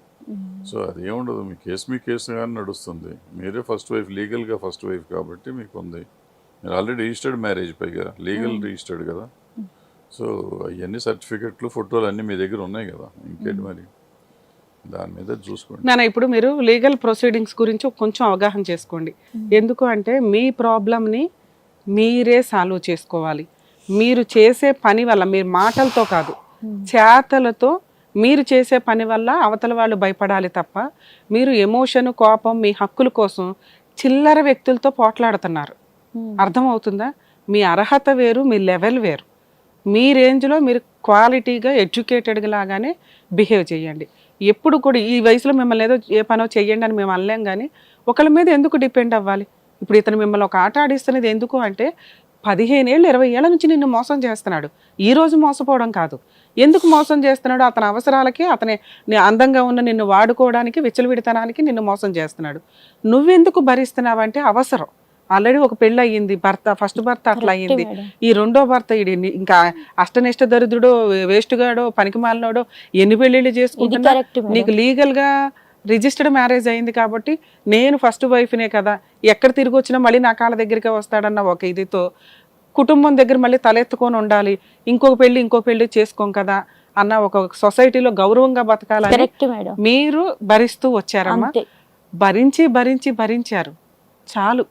సో అది ఏముండదు, మీ కేసు కానీ నడుస్తుంది. మీరే ఫస్ట్ వైఫ్, లీగల్గా ఫస్ట్ వైఫ్ కాబట్టి మీకు ఉంది. మీరు ఆల్రెడీ రిజిస్టర్డ్ మ్యారేజ్ పైగా లీగల్ రిజిస్టర్డ్ కదా, సో అవన్నీ సర్టిఫికెట్లు ఫోటోలు అన్నీ మీ దగ్గర ఉన్నాయి కదా, ఇంకేంటి మరి దాని మీద చూసుకోండి. నాన్న ఇప్పుడు మీరు లీగల్ ప్రొసీడింగ్స్ గురించి కొంచెం అవగాహన చేసుకోండి. ఎందుకు అంటే మీ ప్రాబ్లమ్ని మీరే సాల్వ్ చేసుకోవాలి. మీరు చేసే పని వల్ల, మీరు మాటలతో కాదు చేతలతో మీరు చేసే పని వల్ల అవతల వాళ్ళు భయపడాలి తప్ప, మీరు ఎమోషన్, కోపం, మీ హక్కుల కోసం చిల్లర వ్యక్తులతో పోట్లాడుతున్నారు. అర్థమవుతుందా? మీ అర్హత వేరు, మీ లెవెల్ వేరు. మీ రేంజ్లో మీరు క్వాలిటీగా ఎడ్యుకేటెడ్ లాగానే బిహేవ్ చేయండి. ఎప్పుడు కూడా ఈ వయసులో మిమ్మల్ని ఏదో ఏ పనో చెయ్యండి అని మేము అనలేం, కానీ ఒకళ్ళ మీద ఎందుకు డిపెండ్ అవ్వాలి? ఇప్పుడు ఇతను మిమ్మల్ని ఒక ఆట ఆడిస్తున్నది ఎందుకు అంటే 15 ఏళ్ళు 20 ఏళ్ళ నుంచి నిన్ను మోసం చేస్తున్నాడు. ఈ రోజు మోసపోవడం కాదు. ఎందుకు మోసం చేస్తున్నాడు? అతని అవసరాలకి, అతని అందంగా ఉన్న నిన్ను వాడుకోవడానికి, విచ్చలవిడితనానికి నిన్ను మోసం చేస్తున్నాడు. నువ్వెందుకు భరిస్తున్నావంటే అవసరం. ఆల్రెడీ ఒక పెళ్ళి అయ్యింది, ఫస్ట్ భర్త అట్లా అయ్యింది, ఈ రెండో భర్త ఇంకా అష్టనిష్ట దరిద్రుడో, వేస్ట్గాడో, పనికిమాలినోడో ఎన్ని పెళ్ళిళ్ళు చేసుకుంటున్నా, నీకు లీగల్గా రిజిస్టర్డ్ మ్యారేజ్ అయింది కాబట్టి నేను ఫస్ట్ వైఫ్నే కదా, ఎక్కడ తిరిగి వచ్చినా మళ్ళీ నా కాళ్ళ దగ్గరికే వస్తాడన్న ఒక ఇదితో కుటుంబం దగ్గర మళ్ళీ తలెత్తుకొని ఉండాలి, ఇంకో పెళ్లి చేసుకోం కదా అన్న ఒక సొసైటీలో గౌరవంగా బతకాలని మీరు భరిస్తూ వచ్చారమ్మా. భరించారు, చాలు.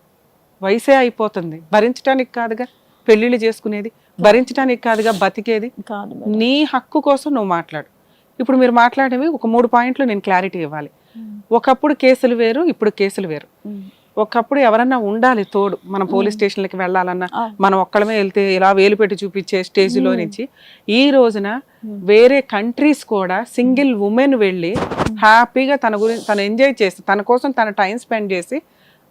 వయసే అయిపోతుంది. భరించడానికి కాదుగా పెళ్ళిళ్ళు చేసుకునేది, భరించడానికి కాదుగా బతికేది. నీ హక్కు కోసం నువ్వు మాట్లాడు. ఇప్పుడు మీరు మాట్లాడేవి ఒక 3 పాయింట్లు నేను క్లారిటీ ఇవ్వాలి. ఒకప్పుడు కేసులు వేరు, ఇప్పుడు కేసులు వేరు. ఒకప్పుడు ఎవరన్నా ఉండాలి తోడు, మనం పోలీస్ స్టేషన్లకి వెళ్ళాలన్నా మనం ఒక్కడమే వెళ్తే ఇలా వేలు పెట్టి చూపించే స్టేజ్లో నుంచి ఈ రోజున వేరే కంట్రీస్ కూడా సింగిల్ ఉమెన్ వెళ్ళి హ్యాపీగా తను ఎంజాయ్ చేసి, తన కోసం తన టైం స్పెండ్ చేసి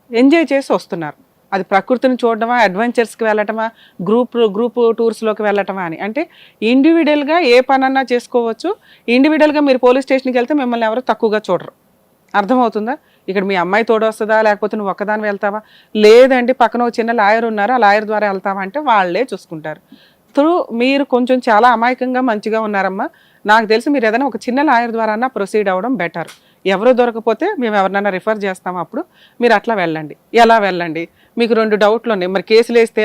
ఎంజాయ్ చేసి వస్తున్నారు. అది ప్రకృతిని చూడటమా, అడ్వెంచర్స్కి వెళ్ళటమా, గ్రూప్ టూర్స్లోకి వెళ్ళటమా అని. అంటే ఇండివిజువల్గా ఏ పనన్నా చేసుకోవచ్చు. ఇండివిజువల్గా మీరు పోలీస్ స్టేషన్కి వెళ్తే మిమ్మల్ని ఎవరు తక్కువగా చూడరు. అర్థమవుతుందా? ఇక్కడ మీ అమ్మాయి తోడు వస్తుందా, లేకపోతే నువ్వు ఒక్కదాని వెళ్తావా, లేదండి పక్కన ఒక చిన్న లాయర్ ఉన్నారు ఆ లాయర్ ద్వారా వెళ్తావా అంటే వాళ్ళే చూసుకుంటారు. మీరు కొంచెం చాలా అమాయకంగా మంచిగా ఉన్నారమ్మా. నాకు తెలిసి మీరు ఏదైనా ఒక చిన్న లాయర్ ద్వారా ప్రొసీడ్ అవ్వడం బెటర్. ఎవరు దొరకపోతే మేము ఎవరినైనా రిఫర్ చేస్తాము, అప్పుడు మీరు అట్లా వెళ్ళండి. ఎలా వెళ్ళండి? మీకు 2 డౌట్లు ఉన్నాయి. మరి కేసులు వేస్తే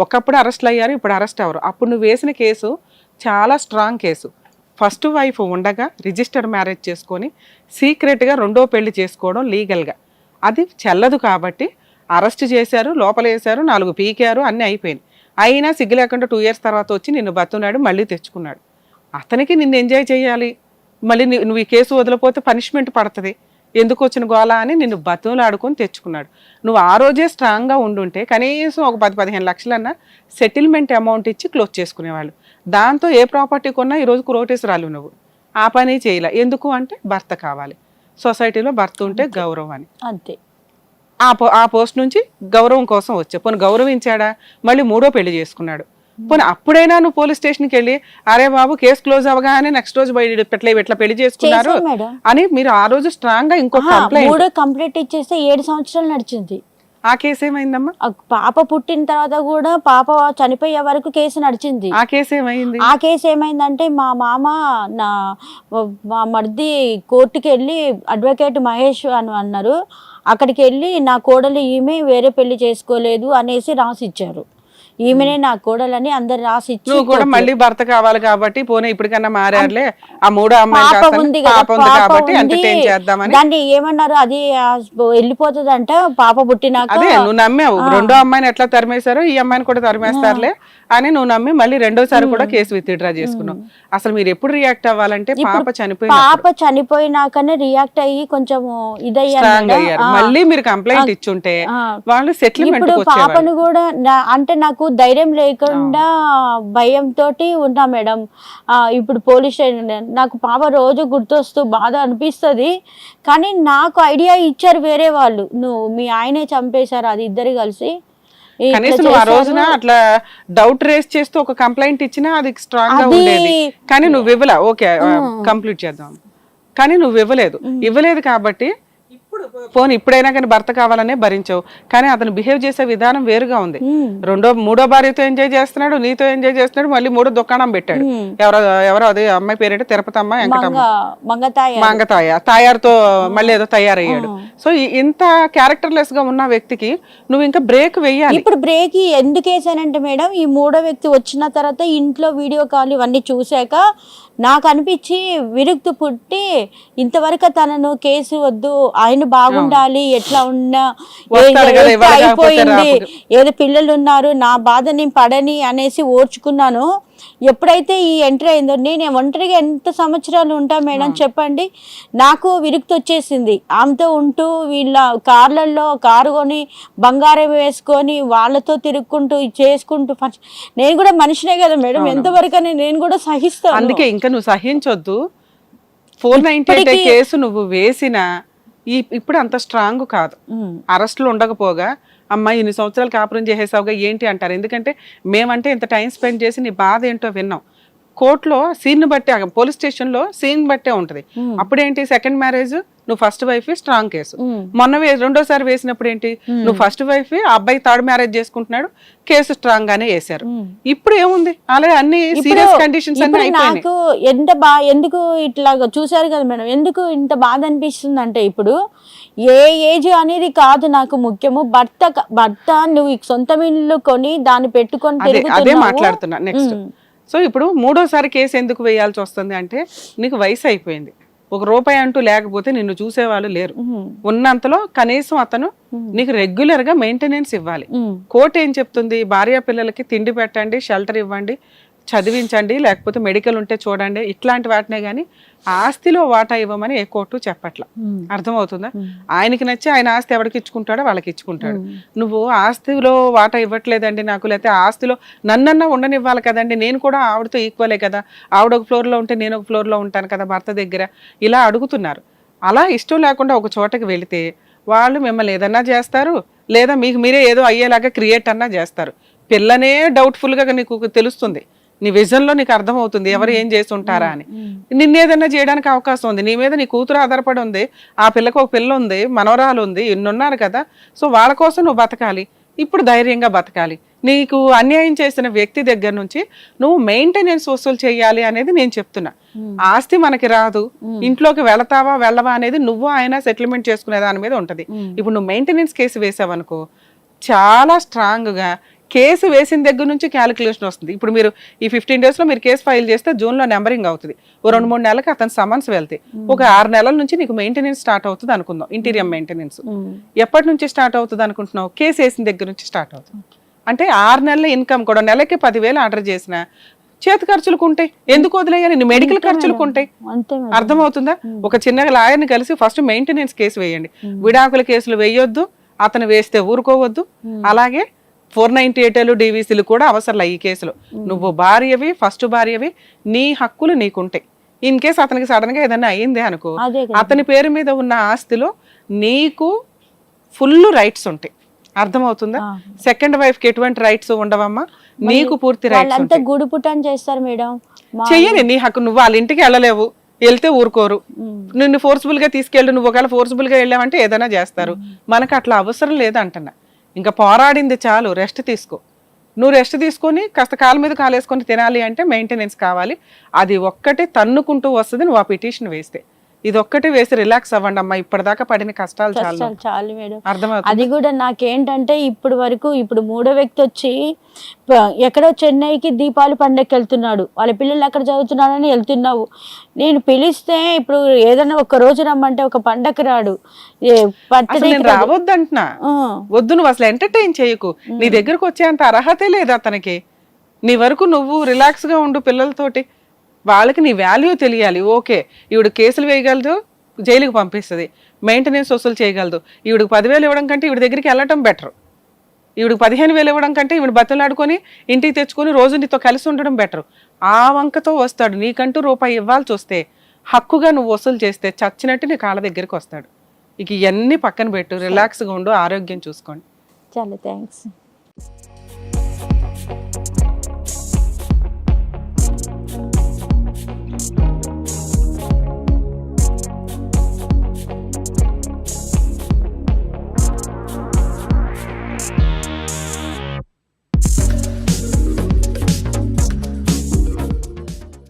ఒకప్పుడు అరెస్ట్లు అయ్యారు, ఇప్పుడు అరెస్ట్ అవ్వరు. అప్పుడు నువ్వు వేసిన కేసు చాలా స్ట్రాంగ్ కేసు. ఫస్ట్ వైఫ్ ఉండగా రిజిస్టర్డ్ మ్యారేజ్ చేసుకొని సీక్రెట్గా రెండో పెళ్లి చేసుకోవడం లీగల్గా అది చెల్లదు కాబట్టి అరెస్ట్ చేశారు, లోపలేశారు, 4 పీకారు, అన్నీ అయిపోయినాయి. అయినా సిగ్గు లేకుండా 2 years తర్వాత వచ్చి నిన్ను బతున్నాడు, మళ్ళీ తెచ్చుకున్నాడు. అతనికి నిన్ను ఎంజాయ్ చేయాలి, మళ్ళీ నువ్వు ఈ కేసు వదిలిపోతే పనిష్మెంట్ పడుతుంది, ఎందుకు వచ్చిన గోళ అని నిన్ను బతులు ఆడుకొని తెచ్చుకున్నాడు. నువ్వు ఆ రోజే స్ట్రాంగ్గా ఉండుంటే కనీసం ఒక 10-15 లక్షలన్నా సెటిల్మెంట్ అమౌంట్ ఇచ్చి క్లోజ్ చేసుకునేవాళ్ళు. దాంతో ఏ ప్రాపర్టీ కొన్నా ఈరోజు కోటేశ్వరాలు. నువ్వు ఆ పని చేయలే. ఎందుకు అంటే భర్త కావాలి, సొసైటీలో భర్త ఉంటే గౌరవం అని. అంతే. ఆ పోస్ట్ నుంచి గౌరవం కోసం వచ్చా. పోనీ గౌరవించాడా? మళ్ళీ 3వ పెళ్లి చేసుకున్నాడు. పోనీ అప్పుడైనా నువ్వు పోలీస్ స్టేషన్కి వెళ్ళి అరే బాబు కేసు క్లోజ్ అవగానే నెక్స్ట్ రోజు ఇట్లా పెళ్లి చేసుకున్నారు అని మీరు ఆ రోజు స్ట్రాంగ్ గా ఇంకో కంప్లీట్ ఇచ్చేస్తే 7 సంవత్సరాలు నడిచింది. ఆ కేసు ఏమైందమ్మా? పాప పుట్టిన తర్వాత కూడా పాప చనిపోయే వరకు కేసు నడిచింది. ఆ కేసు ఏమైంది? ఆ కేసు ఏమైందంటే మా మామ మా మరిది కోర్టుకి వెళ్ళి అడ్వకేట్ మహేష్ అని అన్నారు, అక్కడికి వెళ్ళి నా కోడలు ఈమె వేరే పెళ్లి చేసుకోలేదు అనేసి రాసి ఇచ్చారు. ఈమెనే నా కోడలని అందరు రాసి ఇచ్చి నువ్వు కూడా మళ్ళీ భర్త కావాలి కాబట్టి పోనీ ఇప్పటికన్నా మారారులే, ఆ 3వ అమ్మాయి కాబట్టి ఎంటర్టైన్ చేద్దామని దాన్ని ఏమన్నారు, అది వెళ్ళిపోతుందంట పాప పుట్టినాక. అదే నువ్వు నమ్మావు, 2వ అమ్మాయిని ఎట్లా తరిమేశారో ఈ అమ్మాయిని కూడా తరిమేస్తారులే అని నువ్వు నమ్మి మళ్ళీ 2వసారి కూడా కేసు విత్డ్రా చేసుకున్నావు. అసలు మీరు ఎప్పుడు రియాక్ట్ అవ్వాలంటే పాప చనిపోయినాకనే రియాక్ట్ అయ్యి కొంచెం ఇదయ్యారు. మళ్ళీ మీరు కంప్లైంట్ ఇచ్చుంటే వాళ్ళు సెటిల్మెంట్. పాపను కూడా అంటే నాకు ధైర్యం లేకుండా భయంతో ఉన్నా మేడం. ఇప్పుడు పోలీస్ స్టేషన్ నాకు పాప రోజు గుర్తొస్తూ బాధ అనిపిస్తుంది, కానీ నాకు ఐడియా ఇచ్చారు వేరే వాళ్ళు, నువ్వు మీ ఆయనే చంపేశారు, అది ఇద్దరు కలిసి. కనీసం ఆ రోజున అట్లా డౌట్ రేస్ చేస్తూ ఒక కంప్లైంట్ ఇచ్చినా అది స్ట్రాంగ్ గా ఉండేది. కానీ నువ్వు ఇవ్వలే. ఓకే కంప్లీట్ చేద్దాం, కానీ నువ్వు ఇవ్వలేదు కాబట్టి పోనీ ఇప్పుడైనా కానీ భర్త కావాలనే భరించావు. కానీ అతను బిహేవ్ చేసే విధానం వేరుగా ఉంది. 3వ భార్యతో ఎంజాయ్ చేస్తున్నాడు, నీతో ఎంజాయ్ చేస్తున్నాడు, మళ్ళీ 3వ దుకాణం పెట్టాడు. ఎవరో అదే అమ్మాయి పేరేంటే తిరుపతమ్మ మంగతాయ తాయారుతో మళ్ళీ ఏదో తయారయ్యాడు. సో ఇంత క్యారెక్టర్లెస్ గా ఉన్న వ్యక్తికి నువ్వు ఇంకా బ్రేక్ వెయ్యాలి. ఇప్పుడు బ్రేక్ ఎందుకు వేసానంటే మేడం, ఈ 3వ వ్యక్తి వచ్చిన తర్వాత ఇంట్లో వీడియో కాల్ ఇవన్నీ చూసాక నాకు అనిపించి విరుక్తి పుట్టి ఇంతవరకు తనను కేసు వద్దు, ఆయన బాగుండాలి, ఎట్లా ఉన్నా అయిపోయింది, ఏదో పిల్లలు ఉన్నారు, నా బాధ నేను పడని అనేసి ఓర్చుకున్నాను. ఎప్పుడైతే ఈ ఎంట్రీ అయిందో, నేను ఒంటరిగా ఎంత సంవత్సరాలు ఉంటా మేడం చెప్పండి, నాకు విరుక్తి వచ్చేసింది. ఆమెతో ఉంటూ వీళ్ళ కార్లలో కారు కొని బంగారం వేసుకొని వాళ్ళతో తిరుక్కుంటూ చేసుకుంటూ, నేను కూడా మనిషినే కదా మేడం, ఎంతవరకు నేను కూడా సహిస్తాను. అందుకే ఇంకా నువ్వు సహించొద్దు. 498 కేసు నువ్వు వేసినా ఇప్పుడు అంత స్ట్రాంగ్ కాదు. అరెస్టులు ఉండకపోగా అమ్మాయి ఇన్ని సంవత్సరాలు కాపురం చేసేసావుగా ఏంటి అంటారు. ఎందుకంటే మేమంటే ఇంత టైం స్పెండ్ చేసి నీ బాధ ఏంటో విన్నాం. కోర్టులో సీన్ బట్టే, పోలీస్ స్టేషన్ లో సీన్ బట్టే ఉంటది. అప్పుడేంటి సెకండ్ మ్యారేజ్, నువ్వు ఫస్ట్ వైఫ్, స్ట్రాంగ్ కేసు. మొన్న 2వసారి వేసినప్పుడు ఏంటి, నువ్వు ఫస్ట్ వైఫ్, ఆ అబ్బాయి 3rd మ్యారేజ్ చేసుకుంటున్నాడు, కేసు స్ట్రాంగ్ గానే వేశారు. ఇప్పుడు ఏముంది, అలాగే అన్ని సీరియస్ కండిషన్స్ అన్ని అయిపోయినాయి. నాకు ఎందుకు ఇట్లా చూసారు కదా మేడం, ఎందుకు ఇంత బాధ అనిపిస్తుంది అంటే, ఇప్పుడు ఏ ఏజ్ అనేది కాదు నాకు ముఖ్యము, భర్త నువ్వు సొంత ఇల్లు కొని దాన్ని పెట్టుకొని అదే మాట్లాడుతున్నా. నెక్స్ట్ సో ఇప్పుడు 3వసారి కేసు ఎందుకు వేయాల్సి వస్తుంది అంటే, నీకు వయసు అయిపోయింది, 1 రూపాయి అంటూ లేకపోతే నిన్ను చూసేవాళ్ళు లేరు. ఉన్నంతలో కనీసం అతను నీకు రెగ్యులర్ గా మెయింటెనెన్స్ ఇవ్వాలి. కోర్టు ఏం చెప్తుంది, భార్య పిల్లలకి తిండి పెట్టండి, షెల్టర్ ఇవ్వండి, చదివించండి, లేకపోతే మెడికల్ ఉంటే చూడండి, ఇట్లాంటి వాటినే గానీ ఆస్తిలో వాటా ఇవ్వమని ఏ కోర్టు చెప్పట్లా. అర్థమవుతుందా? ఆయనకి నచ్చి ఆయన ఆస్తి ఎవరికి ఇచ్చుకుంటాడో వాళ్ళకి ఇచ్చుకుంటాడు. నువ్వు ఆస్తిలో వాటా ఇవ్వట్లేదండి నాకు, లేకపోతే ఆస్తిలో నన్నన్నా ఉండనివ్వాలి కదండి, నేను కూడా ఆవిడతో ఈక్వలే కదా, ఆవిడ ఒక ఫ్లోర్లో ఉంటే నేను ఒక ఫ్లోర్లో ఉంటాను కదా భర్త దగ్గర, ఇలా అడుగుతున్నారు. అలా ఇష్టం లేకుండా ఒక చోటకి వెళితే వాళ్ళు మిమ్మల్ని ఏదన్నా చేస్తారు, లేదా మీకు మీరే ఏదో అయ్యేలాగా క్రియేట్ అన్నా చేస్తారు. పిల్లనే డౌట్ఫుల్గా నీకు తెలుస్తుంది, నీ విజన్లో నీకు అర్థమవుతుంది ఎవరు ఏం చేసి ఉంటారా అని. నిన్నేదన్నా చేయడానికి అవకాశం ఉంది, నీ మీద నీ కూతురు ఆధారపడి ఉంది, ఆ పిల్లకు ఒక పిల్ల ఉంది, మనవరాలు ఉంది, ఇన్నున్నారు కదా. సో వాళ్ళ కోసం నువ్వు బతకాలి, ఇప్పుడు ధైర్యంగా బతకాలి. నీకు అన్యాయం చేసిన వ్యక్తి దగ్గర నుంచి నువ్వు మెయింటెనెన్స్ వసూలు చేయాలి అనేది నేను చెప్తున్నా. ఆస్తి మనకి రాదు, ఇంట్లోకి వెళతావా వెళ్ళవా అనేది నువ్వు ఆయన సెటిల్మెంట్ చేసుకునే దాని మీద ఉంటది. ఇప్పుడు నువ్వు మెయింటెనెన్స్ కేసు వేసావనుకో, చాలా స్ట్రాంగ్ గా కేసు వేసిన దగ్గర నుంచి క్యాలిక్యులేషన్ వస్తుంది. ఇప్పుడు మీరు ఈ 15 days లో మీరు కేసు ఫైల్ చేస్తే జూన్లో నెంబరింగ్ అవుతుంది. 2-3 నెలలకు అతను సమన్స్ వెళ్తాయి. ఒక 6 నెలల నుంచి నీకు మెయింటెనెన్స్ స్టార్ట్ అవుతుంది అనుకుందాం. ఇంటీరియర్ మెయింటెనెన్స్ ఎప్పటి నుంచి స్టార్ట్ అవుతుంది అనుకుంటున్నావు? కేసు వేసిన దగ్గర నుంచి స్టార్ట్ అవుతుంది. అంటే 6 నెలల ఇన్కమ్ కూడా, నెలకి 10,000 ఆర్డర్ చేసిన చేతి ఖర్చులకు ఉంటాయి, ఎందుకు వదిలేయాలి, నీ మెడికల్ ఖర్చులకు ఉంటాయి. అంతే మేడం. అర్థమవుతుందా? ఒక చిన్న లాయర్ని కలిసి ఫస్ట్ మెయింటెనెన్స్ కేసు వేయండి. విడాకుల కేసులు వేయొద్దు, అతను వేస్తే ఊరుకోవద్దు. అలాగే 498 DVCలు కూడా అవసరం ఈ కేసులో. నువ్వు భార్యవి, ఫస్ట్ భార్యవి, నీ హక్కులు నీకుంటాయి. ఇన్ కేసు అతనికి సడన్ గా ఏదైనా అయ్యిందే అనుకో, అదే కదా. అతని పేరు మీద ఉన్న ఆస్తిలో నీకు ఫుల్ రైట్స్ ఉంటాయి. అర్థమవుతుందా? సెకండ్ వైఫ్ కి ఎటువంటి రైట్స్ ఉండవమ్మా, నీకు పూర్తి రైట్స్ వాళ్ళంతా ఉంటాయి. గుడి పుట్టని చేస్తారు మేడం. చెయ్యని నీ హక్కు. నువ్వు వాళ్ళ ఇంటికి వెళ్ళలేవు, వెళ్తే ఊరుకోరు. నిన్ను ఫోర్స్ఫుల్ గా తీసుకెళ్ళి నువ్వు ఒకవేళ ఫోర్స్ఫుల్ గా వెళ్ళావంటే ఏదైనా చేస్తారు. మనకు అట్లా అవసరం లేదు అంటున్నా. ఇంకా పోరాడింది చాలు, రెస్ట్ తీసుకో. నువ్వు రెస్ట్ తీసుకొని కాస్త కాలు మీద కాలేసుకొని తినాలి అంటే మెయింటెనెన్స్ కావాలి. అది ఒక్కటే తన్నుకుంటూ వస్తుంది నువ్వు ఆ పిటిషన్ వేస్తే. ఇది ఒక్కటే వేసి రిలాక్స్ అవ్వండి అమ్మా, ఇప్పటిదాకా పడిన కష్టాలు చాలు. చాలు మేడం. అర్థమవుతుంది? అది కూడా నాకేంటంటే ఇప్పుడు మూడో వ్యక్తి వచ్చి ఎక్కడో చెన్నైకి దీపావళి పండగకి వెళ్తున్నాడు, వాళ్ళ పిల్లలు అక్కడ చదువుతున్నారని వెళ్తున్నావు. నేను పిలిస్తే ఇప్పుడు ఏదైనా ఒక రోజు రమ్మంటే ఒక పండగకి రాడు. రావద్దంటున్నా, వద్దు, నువ్వు అసలు ఎంటర్టైన్ చేయకు. నీ దగ్గరకు వచ్చేంత అర్హతే లేదు అతనికి. నీ వరకు నువ్వు రిలాక్స్ గా ఉండు పిల్లలతోటి. వాళ్ళకి నీ వాల్యూ తెలియాలి. ఓకే, ఈవిడ కేసులు వేయగలదు, జైలుకి పంపిస్తుంది, మెయింటెనెన్స్ వసూలు చేయగలదు. ఈవిడికి 10,000 ఇవ్వడం కంటే ఈవిడ దగ్గరికి వెళ్ళటం బెటర్. ఈవిడికి 15,000 ఇవ్వడం కంటే ఈవిడ బతులాడుకొని ఇంటికి తెచ్చుకొని రోజు నీతో కలిసి ఉండడం బెటర్. ఆ వంకతో వస్తాడు. నీకంటూ రూపాయి ఇవ్వాల్సి వస్తే హక్కుగా నువ్వు వసూలు చేస్తే చచ్చినట్టు నీ కాళ్ళ దగ్గరికి వస్తాడు. ఇక ఇవన్నీ పక్కన పెట్టు, రిలాక్స్గా ఉండు, ఆరోగ్యం చూసుకోండి. చాలా థ్యాంక్స్.